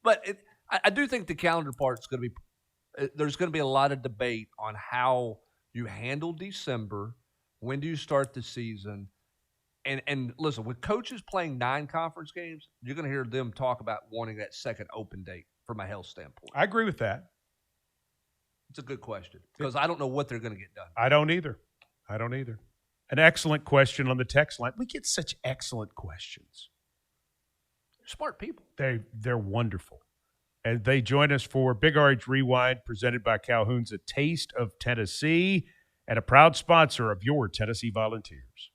But I do think the calendar part's going to be – there's going to be a lot of debate on how you handle December. When do you start the season? And listen, with coaches playing 9 conference games, you're going to hear them talk about wanting that second open date from a health standpoint.
I agree with that.
It's a good question because I don't know what they're going to get done.
I don't either. An excellent question on the text line. We get such excellent questions.
Smart people.
They're wonderful. And they join us for Big Orange Rewind presented by Calhoun's A Taste of Tennessee and a proud sponsor of your Tennessee Volunteers.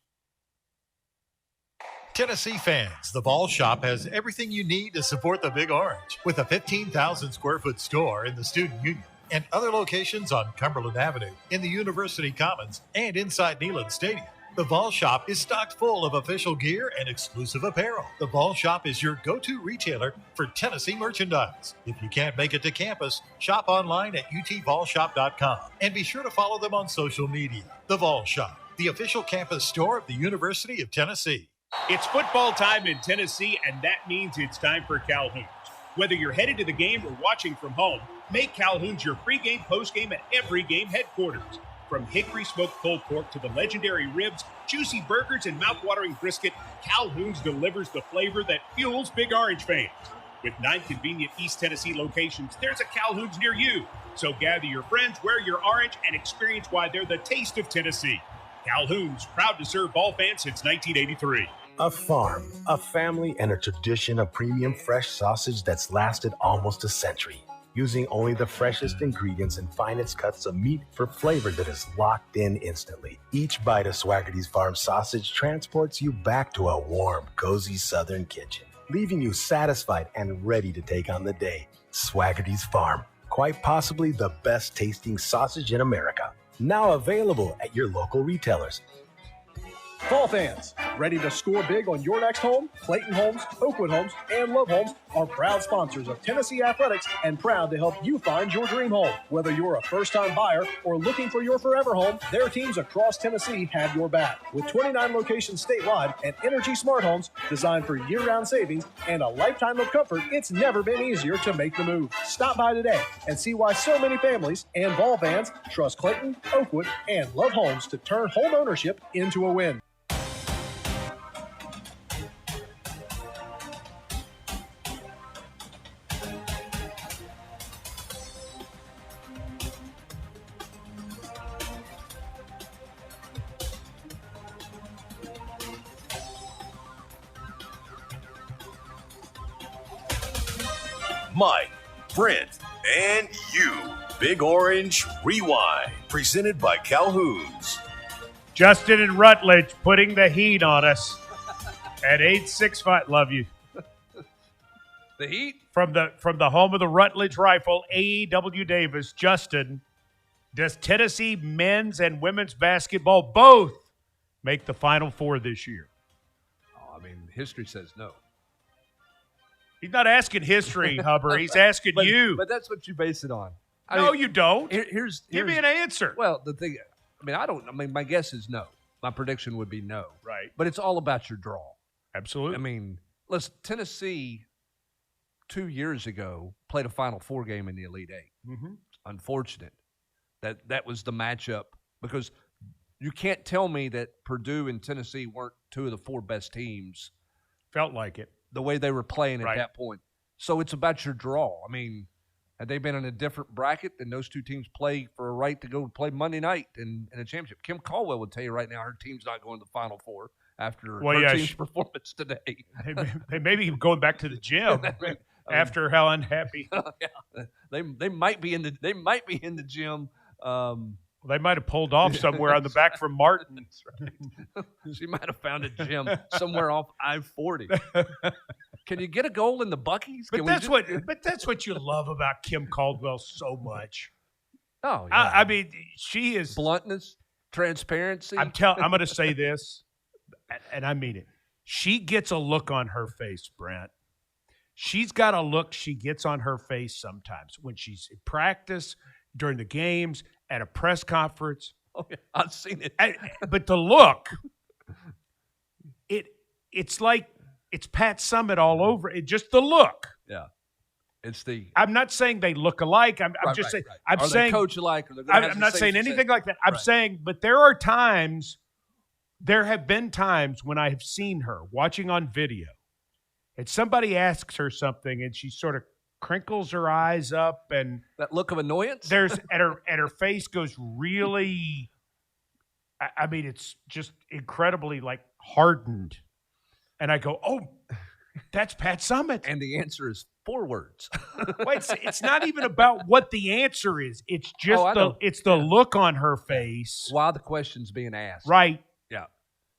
Tennessee fans, the Vol Shop has everything you need to support the Big Orange with a 15,000 square foot store in the Student Union and other locations on Cumberland Avenue, in the University Commons, and inside Neyland Stadium. The Vol Shop is stocked full of official gear and exclusive apparel. The Vol Shop is your go-to retailer for Tennessee merchandise. If you can't make it to campus, shop online at utvolshop.com and be sure to follow them on social media. The Vol Shop, the official campus store of the University of Tennessee.
It's football time in Tennessee, and that means it's time for Calhoun's. Whether you're headed to the game or watching from home, make Calhoun's your pregame, postgame, and every game headquarters. From hickory smoked pulled pork to the legendary ribs, juicy burgers, and mouthwatering brisket, Calhoun's delivers the flavor that fuels Big Orange fans. With 9 convenient East Tennessee locations, there's a Calhoun's near you. So gather your friends, wear your orange, and experience why they're the taste of Tennessee. Calhoun's, proud to serve Vol fans since 1983.
A farm, a family, and a tradition of premium fresh sausage that's lasted almost a century. Using only the freshest ingredients and finest cuts of meat for flavor that is locked in instantly. Each bite of Swaggerty's Farm sausage transports you back to a warm, cozy southern kitchen, leaving you satisfied and ready to take on the day. Swaggerty's Farm, quite possibly the best tasting sausage in America. Now available at your local retailers.
Fall fans, ready to score big on your next home? Clayton Homes, Oakwood Homes, and Love Homes are proud sponsors of Tennessee Athletics and proud to help you find your dream home. Whether you're a first-time buyer or looking for your forever home, their teams across Tennessee have your back. With 29 locations statewide and Energy Smart Homes designed for year-round savings and a lifetime of comfort, it's never been easier to make the move. Stop by today and see why so many families and Vol fans trust Clayton, Oakwood, and Love Homes to turn home ownership into a win.
Mike, Brent, and you. Big Orange Rewind, presented by Calhoun's.
Justin and Rutledge putting the heat on us at 865. Love you.
The heat?
From the home of the Rutledge Rifle, AEW Davis. Justin, does Tennessee men's and women's basketball both make the Final Four this year?
Oh, I mean, history says no.
He's not asking history, Hubbard. He's asking you.
But that's what you base it on.
You don't.
Here's
give me an answer.
Well, the thing, my guess is no. My prediction would be no.
Right.
But it's all about your draw.
Absolutely.
I mean, listen, Tennessee 2 years ago played a Final Four game in the Elite Eight.
Mm-hmm.
Unfortunate that was the matchup because you can't tell me that Purdue and Tennessee weren't 2 of the 4 best teams.
Felt like it.
The way they were playing at that point. So it's about your draw. I mean, had they been in a different bracket, then those 2 teams play for a right to go play Monday night in a championship. Kim Caldwell would tell you right now her team's not going to the Final Four after her team's performance today.
They may be going back to the gym. After how unhappy.
Yeah, they might be in the gym.
They might have pulled off somewhere on the back from Martin.
That's right. She might have found a gym somewhere off I-40. Can you get a goal in the Buc-ee's?
But that's what you love about Kim Caldwell so much.
Oh, yeah.
I mean, she is
bluntness, transparency.
I'm going to say this, and I mean it. She gets a look on her face, Brent. She's got a look she gets on her face sometimes when she's in practice, during the games, at a press conference.
Oh, yeah, I've seen it.
But the look, it's like it's Pat Summitt all over. It just the look.
Yeah. It's the.
I'm not saying they look alike. I'm just saying.
Right.
I'm
Are
saying
they coach alike.
I'm not saying anything like that. I'm saying, but there have been times when I have seen her watching on video, and somebody asks her something, and she sort of crinkles her eyes up, and
that look of annoyance.
There's and her face goes really. I mean, it's just incredibly like hardened, and I go, "Oh, that's Pat Summitt."
And the answer is 4 words.
Wait, it's not even about what the answer is. It's just the look on her face
while the question's being asked.
Right.
Yeah.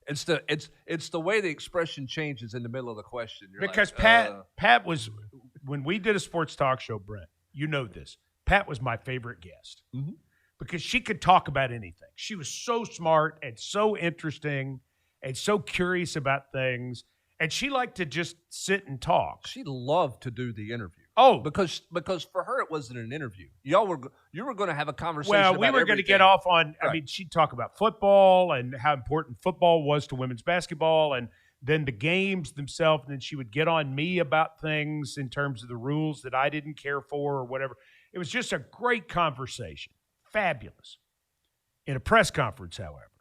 It's the way the expression changes in the middle of the question. You're
because
like,
Pat was, when we did a sports talk show, Brent, you know this. Pat was my favorite guest because she could talk about anything. She was so smart and so interesting and so curious about things. And she liked to just sit and talk.
She loved to do the interview.
Oh,
because for her it wasn't an interview. You were going to have a conversation.
Well, we were going to get off on.
Right.
I mean, she'd talk about football and how important football was to women's basketball, and then the games themselves. And then she would get on me about things in terms of the rules that I didn't care for or whatever. It was just a great conversation, fabulous. In a press conference, however,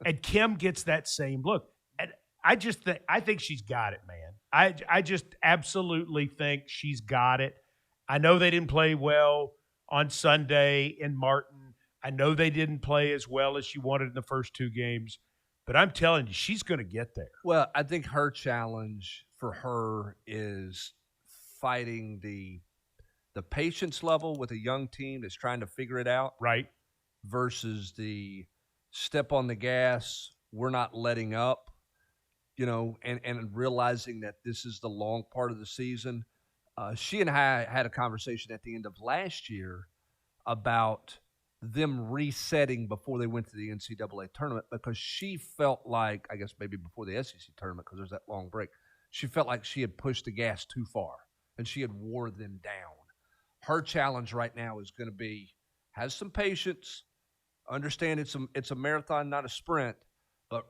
and Kim gets that same look. I think she's got it, man. I just absolutely think she's got it. I know they didn't play well on Sunday in Martin. I know they didn't play as well as she wanted in the first 2 games, but I'm telling you, she's going to get there.
Well, I think her challenge for her is fighting the patience level with a young team that's trying to figure it out,
right?
Versus the step on the gas, we're not letting up. You know, and realizing that this is the long part of the season. She and I had a conversation at the end of last year about them resetting before they went to the NCAA tournament because she felt like, I guess maybe before the SEC tournament because there's that long break, she felt like she had pushed the gas too far and she had wore them down. Her challenge right now is going to be, have some patience, understand it's a marathon, not a sprint.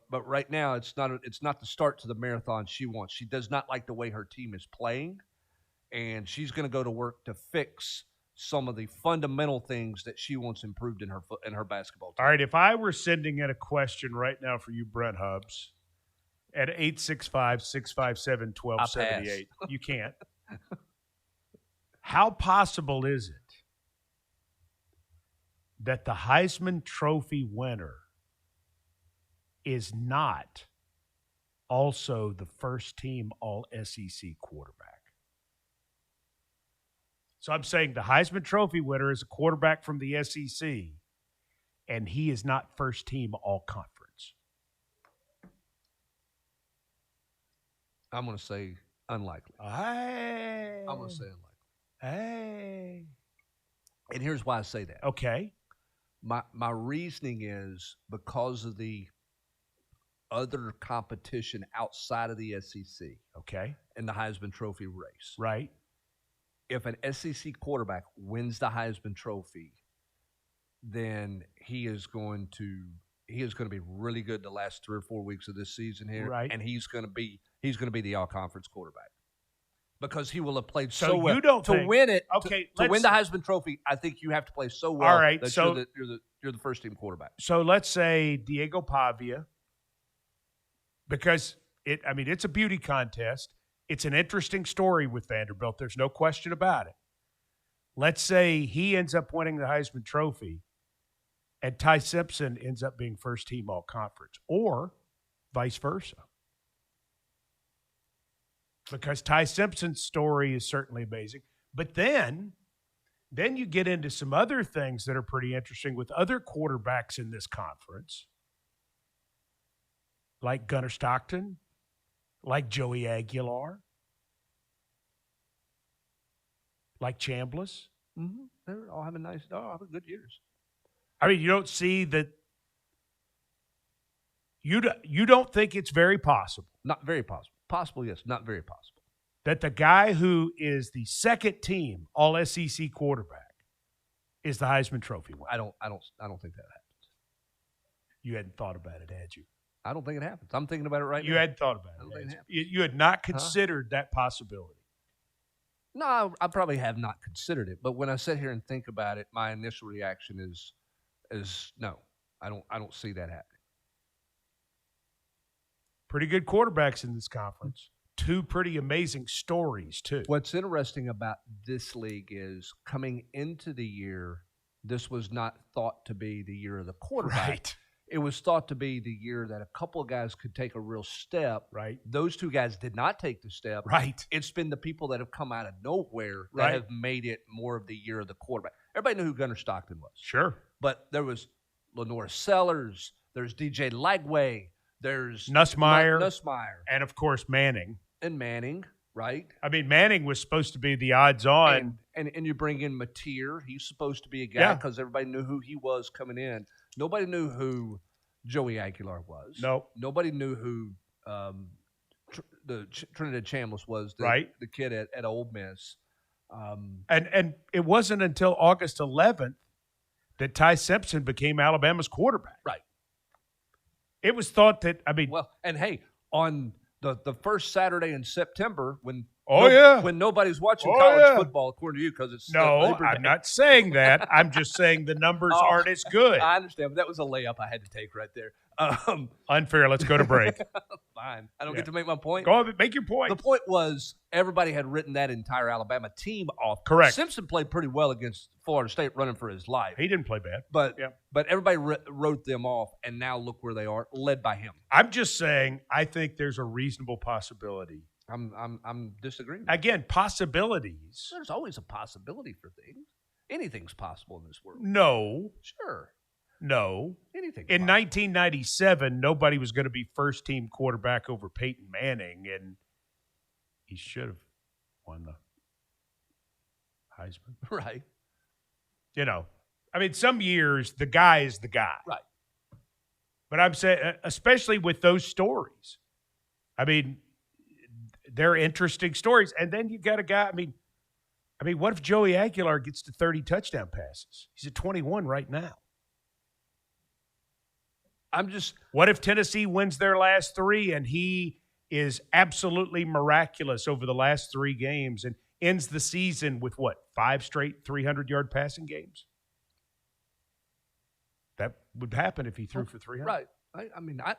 But right now it's not the start to the marathon she wants. She does not like the way her team is playing, and she's going to go to work to fix some of the fundamental things that she wants improved in her basketball team.
All right, if I were sending in a question right now for you, Brent Hubbs, at 865-657-1278, you can't. How possible is it that the Heisman Trophy winner is not also the first team All-SEC quarterback? So I'm saying the Heisman Trophy winner is a quarterback from the SEC, and he is not first team All-Conference.
I'm going to say unlikely.
I'm
going to say unlikely.
Hey.
And here's why I say that.
Okay.
My reasoning is because of the other competition outside of the SEC.
Okay.
In the Heisman Trophy race.
Right.
If an SEC quarterback wins the Heisman Trophy, then he is going to be really good the last 3 or 4 weeks of this season here.
Right.
And he's going to be the all-conference quarterback. Because he will have played so well.
You don't
to win it.
Okay,
to win the Heisman Trophy, I think you have to play so well.
All right,
that
so
you're the first team quarterback.
So let's say Diego Pavia, because it's a beauty contest. It's an interesting story with Vanderbilt. There's no question about it. Let's say he ends up winning the Heisman Trophy, and Ty Simpson ends up being first team All-Conference, or vice versa. Because Ty Simpson's story is certainly amazing. But then you get into some other things that are pretty interesting with other quarterbacks in this conference, like Gunnar Stockton, like Joey Aguilar, like Chambliss.
Mm-hmm. They're all having having good years.
I mean, you don't see that. You don't think it's very possible.
Not very possible. Possible, yes. Not very possible.
That the guy who is the second team All-SEC quarterback is the Heisman Trophy winner.
I don't think that happens.
You hadn't thought about it, had you?
I don't think it happens. I'm thinking about it right now.
You hadn't thought about it. You had not considered that possibility.
No, I probably have not considered it. But when I sit here and think about it, my initial reaction is no. I don't see that happening.
Pretty good quarterbacks in this conference. Two pretty amazing stories, too.
What's interesting about this league is coming into the year, this was not thought to be the year of the quarterback.
Right.
It was thought to be the year that a couple of guys could take a real step.
Right.
Those two guys did not take the step.
Right.
It's been the people that have come out of nowhere that
Right.
have made it more of the year of the quarterback. Everybody knew who Gunnar Stockton was.
Sure.
But there was Lenore Sellers. There's DJ Lagway. There's
Nussmeier. And, of course, Manning.
And Manning, right?
I mean, Manning was supposed to be the odds-on.
And you bring in Mateer. He's supposed to be a guy because everybody knew who he was coming in. Nobody knew who Joey Aguilar was.
Nope.
Nobody knew who Trinidad Chambliss was, the kid at Ole Miss.
And it wasn't until August 11th that Ty Simpson became Alabama's quarterback.
Right.
It was thought that,
Well, and hey, on the first Saturday in September when nobody's watching college football, according to you, because it's
no, I'm not saying that. I'm just saying the numbers aren't as good.
I understand, but that was a layup I had to take right there.
Unfair. Let's go to break.
Fine. I don't get to make my point.
Go on, make your point.
The point was everybody had written that entire Alabama team off.
Correct.
Simpson played pretty well against Florida State running for his life.
He didn't play bad.
But everybody wrote them off, and now look where they are, led by him.
I'm just saying I think there's a reasonable possibility.
I'm disagreeing.
Again, possibilities.
There's always a possibility for things. Anything's possible in this world.
No.
Sure.
No.
Anything.
In 1997, nobody was going to be first-team quarterback over Peyton Manning, and he should have won the Heisman.
Right.
You know, I mean, some years the guy is the guy.
Right.
But I'm saying, especially with those stories, I mean, they're interesting stories. And then you got a guy, I mean, what if Joey Aguilar gets to 30 touchdown passes? He's at 21 right now. What if Tennessee wins their last three and he is absolutely miraculous over the last three games and ends the season with 5 straight 300-yard passing games? That would happen if he threw for 300.
Right.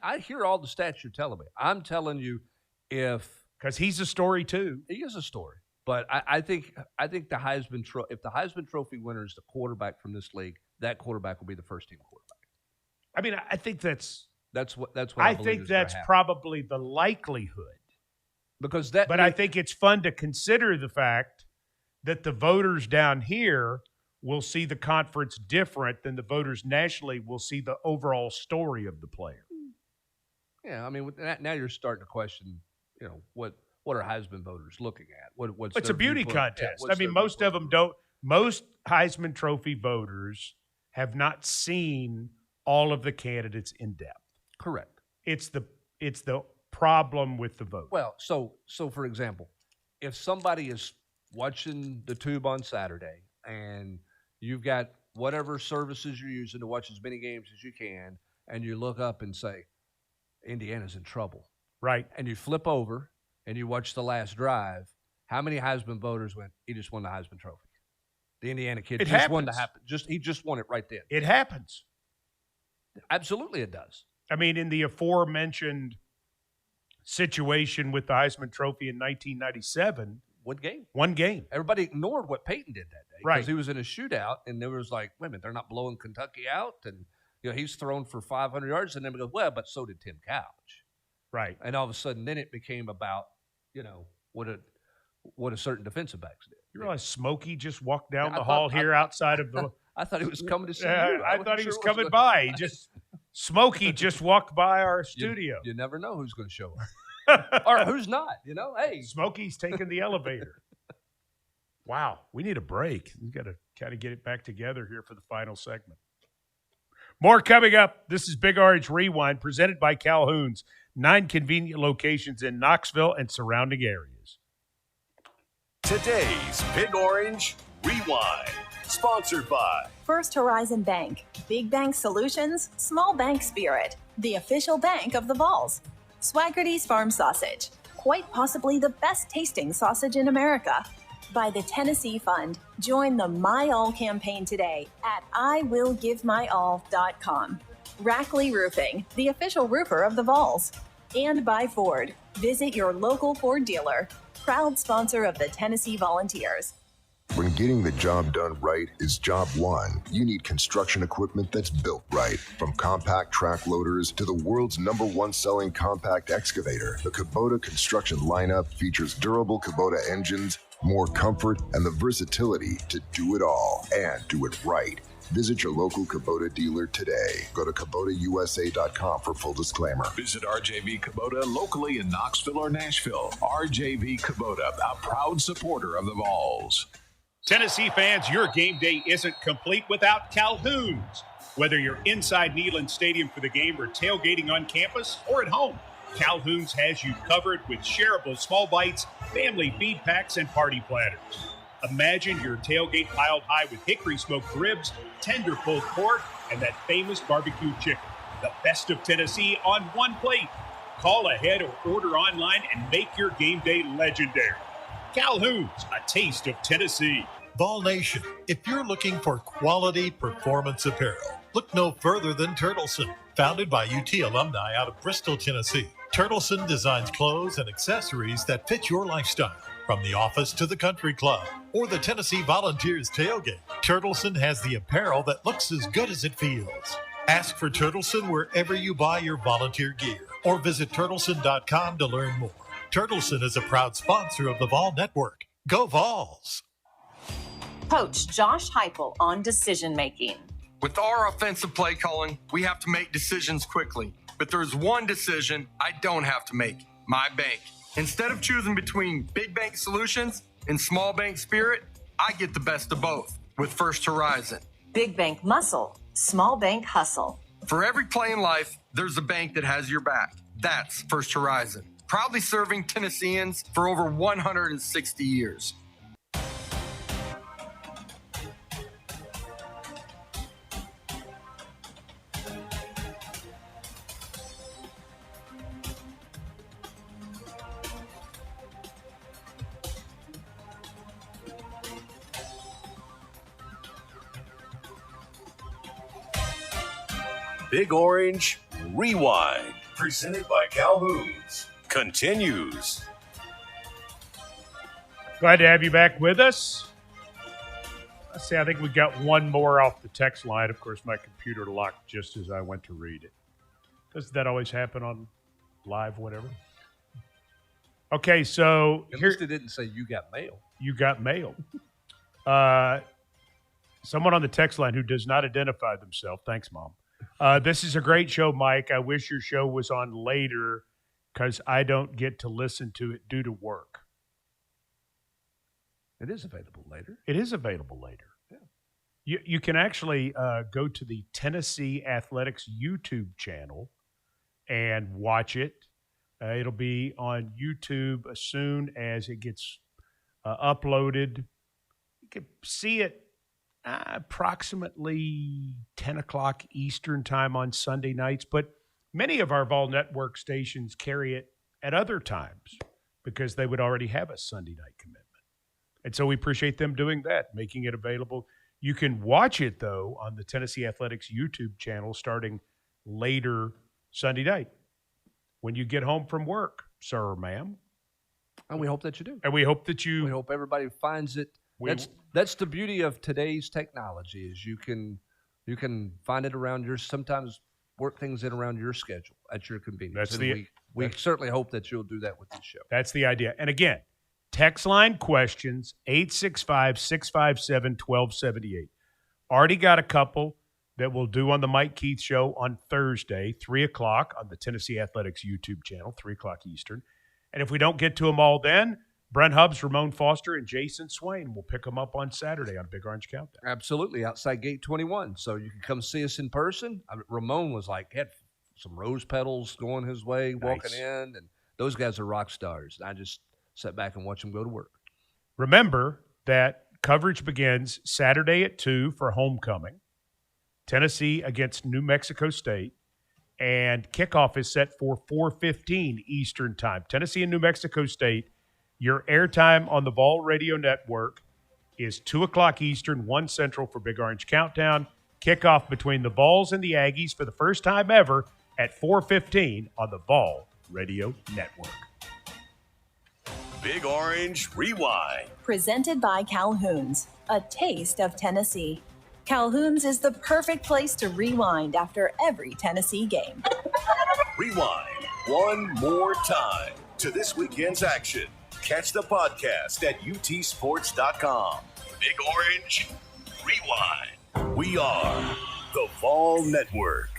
I hear all the stats you're telling me. I'm telling you
because he's a story too.
He is a story. But I think the Heisman if the Heisman Trophy winner is the quarterback from this league, that quarterback will be the first team quarterback.
I mean, I think that's
what
I think that's probably the likelihood.
Because
but I think it's fun to consider the fact that the voters down here will see the conference different than the voters nationally will see the overall story of the player.
Yeah, I mean, now you're starting to question, what are Heisman voters looking at? What's
it's a beauty contest. I mean, most of them don't. Most Heisman Trophy voters have not seen all of the candidates in depth.
Correct.
It's the problem with the vote.
Well, so for example, if somebody is watching the tube on Saturday and you've got whatever services you're using to watch as many games as you can, and you look up and say, Indiana's in trouble.
Right.
And you flip over and you watch the last drive, how many Heisman voters went, he just won the Heisman Trophy? The Indiana kid won he just won it right then.
It happens.
Absolutely it does.
I mean, in the aforementioned situation with the Heisman Trophy in 1997. One game.
Everybody ignored what Peyton did that day.
Right.
Because he was in a shootout, and there was like, wait a minute, they're not blowing Kentucky out? And, he's thrown for 500 yards, and then we go, well, but so did Tim Couch.
Right.
And all of a sudden, then it became about, what a certain defensive backs did.
You realize Smokey just walked down the hall here outside of the.
I thought he was coming to see you.
I thought he was coming by. Smokey just walked by our studio.
You never know who's going to show up or who's not. Hey,
Smokey's taking the elevator. Wow, we need a break. We got to kind of get it back together here for the final segment. More coming up. This is Big Orange Rewind, presented by Calhoun's. 9 convenient locations in Knoxville and surrounding areas.
Today's Big Orange Rewind, sponsored by
First Horizon Bank, Big Bank Solutions, Small Bank Spirit, the official bank of the Vols. Swaggerty's Farm Sausage, quite possibly the best tasting sausage in America. By the Tennessee Fund. Join the My All campaign today at IWillGiveMyAll.com. Rackley Roofing, the official roofer of the Vols. And by Ford. Visit your local Ford dealer. Proud sponsor of the Tennessee Volunteers.
When getting the job done right is job one, you need construction equipment that's built right. From compact track loaders to the world's #1 selling compact excavator, the Kubota construction lineup features durable Kubota engines, more comfort, and the versatility to do it all and do it right. Visit your local Kubota dealer today. Go to KubotaUSA.com for full disclaimer.
Visit RJV Kubota locally in Knoxville or Nashville. RJV Kubota, a proud supporter of the Vols.
Tennessee fans, your game day isn't complete without Calhoun's. Whether you're inside Neyland Stadium for the game or tailgating on campus or at home, Calhoun's has you covered with shareable small bites, family feed packs, and party platters. Imagine your tailgate piled high with hickory smoked ribs, tender pulled pork, and that famous barbecue chicken. The best of Tennessee on one plate. Call ahead or order online and make your game day legendary. Calhoun's, a taste of Tennessee.
Vol Nation, if you're looking for quality performance apparel, look no further than Turtleson. Founded by UT alumni out of Bristol, Tennessee, Turtleson designs clothes and accessories that fit your lifestyle. From the office to the country club or the Tennessee Volunteers tailgate, Turtleson has the apparel that looks as good as it feels. Ask for Turtleson wherever you buy your volunteer gear or visit Turtleson.com to learn more. Turtleson is a proud sponsor of the Vol Network. Go Vols!
Coach Josh Heupel on decision making.
With our offensive play calling, we have to make decisions quickly. But there's one decision I don't have to make: my bank. Instead of choosing between Big Bank Solutions and Small Bank Spirit, I get the best of both with First Horizon.
Big Bank Muscle, Small Bank Hustle.
For every play in life, there's a bank that has your back. That's First Horizon. Proudly serving Tennesseans for over 160 years.
Big Orange Rewind, presented by Calhoun's, continues.
Glad to have you back with us. Let's see, I think we got one more off the text line. Of course, my computer locked just as I went to read it. Doesn't that always happen on live, whatever? Okay, so
at least it didn't say you got mail.
You got mail. Someone on the text line who does not identify themselves. Thanks, Mom. This is a great show, Mike. I wish your show was on later because I don't get to listen to it due to work.
It is available later.
It is available later.
Yeah.
You can actually go to the Tennessee Athletics YouTube channel and watch it. It'll be on YouTube as soon as it gets uploaded. You can see it approximately 10 o'clock Eastern time on Sunday nights, but many of our Vol Network stations carry it at other times because they would already have a Sunday night commitment. And so we appreciate them doing that, making it available. You can watch it, though, on the Tennessee Athletics YouTube channel starting later Sunday night when you get home from work, sir or ma'am.
And we hope that you do.
And we hope that you...
We hope everybody finds it. That's the beauty of today's technology is you can find it around your, sometimes work things in around your schedule at your convenience. We certainly hope that you'll do that with this show.
That's the idea. And again, Text line questions, 865-657-1278. Already got a couple that we'll do on the Mike Keith Show on Thursday, 3 o'clock on the Tennessee Athletics YouTube channel, 3 o'clock Eastern. And if we don't get to them all then, Brent Hubbs, Ramon Foster, and Jason Swain will pick them up on Saturday on Big Orange Countdown.
Absolutely, outside Gate 21. So you can come see us in person. Ramon was like, had some rose petals going his way, walking in, and those guys are rock stars. I just sat back and watched them go to work.
Remember that coverage begins Saturday at 2 for homecoming, Tennessee against New Mexico State, and kickoff is set for 4:15 Eastern Time. Tennessee and New Mexico State, your airtime on the Vol Radio Network is 2 o'clock Eastern, 1 Central for Big Orange Countdown. Kickoff between the Vols and the Aggies for the first time ever at 4:15 on the Vol Radio Network.
Big Orange Rewind.
Presented by Calhoun's, a taste of Tennessee. Calhoun's is the perfect place to rewind after every Tennessee game.
Rewind one more time to this weekend's action. Catch the podcast at utsports.com. Big Orange Rewind. We are the Vol Network.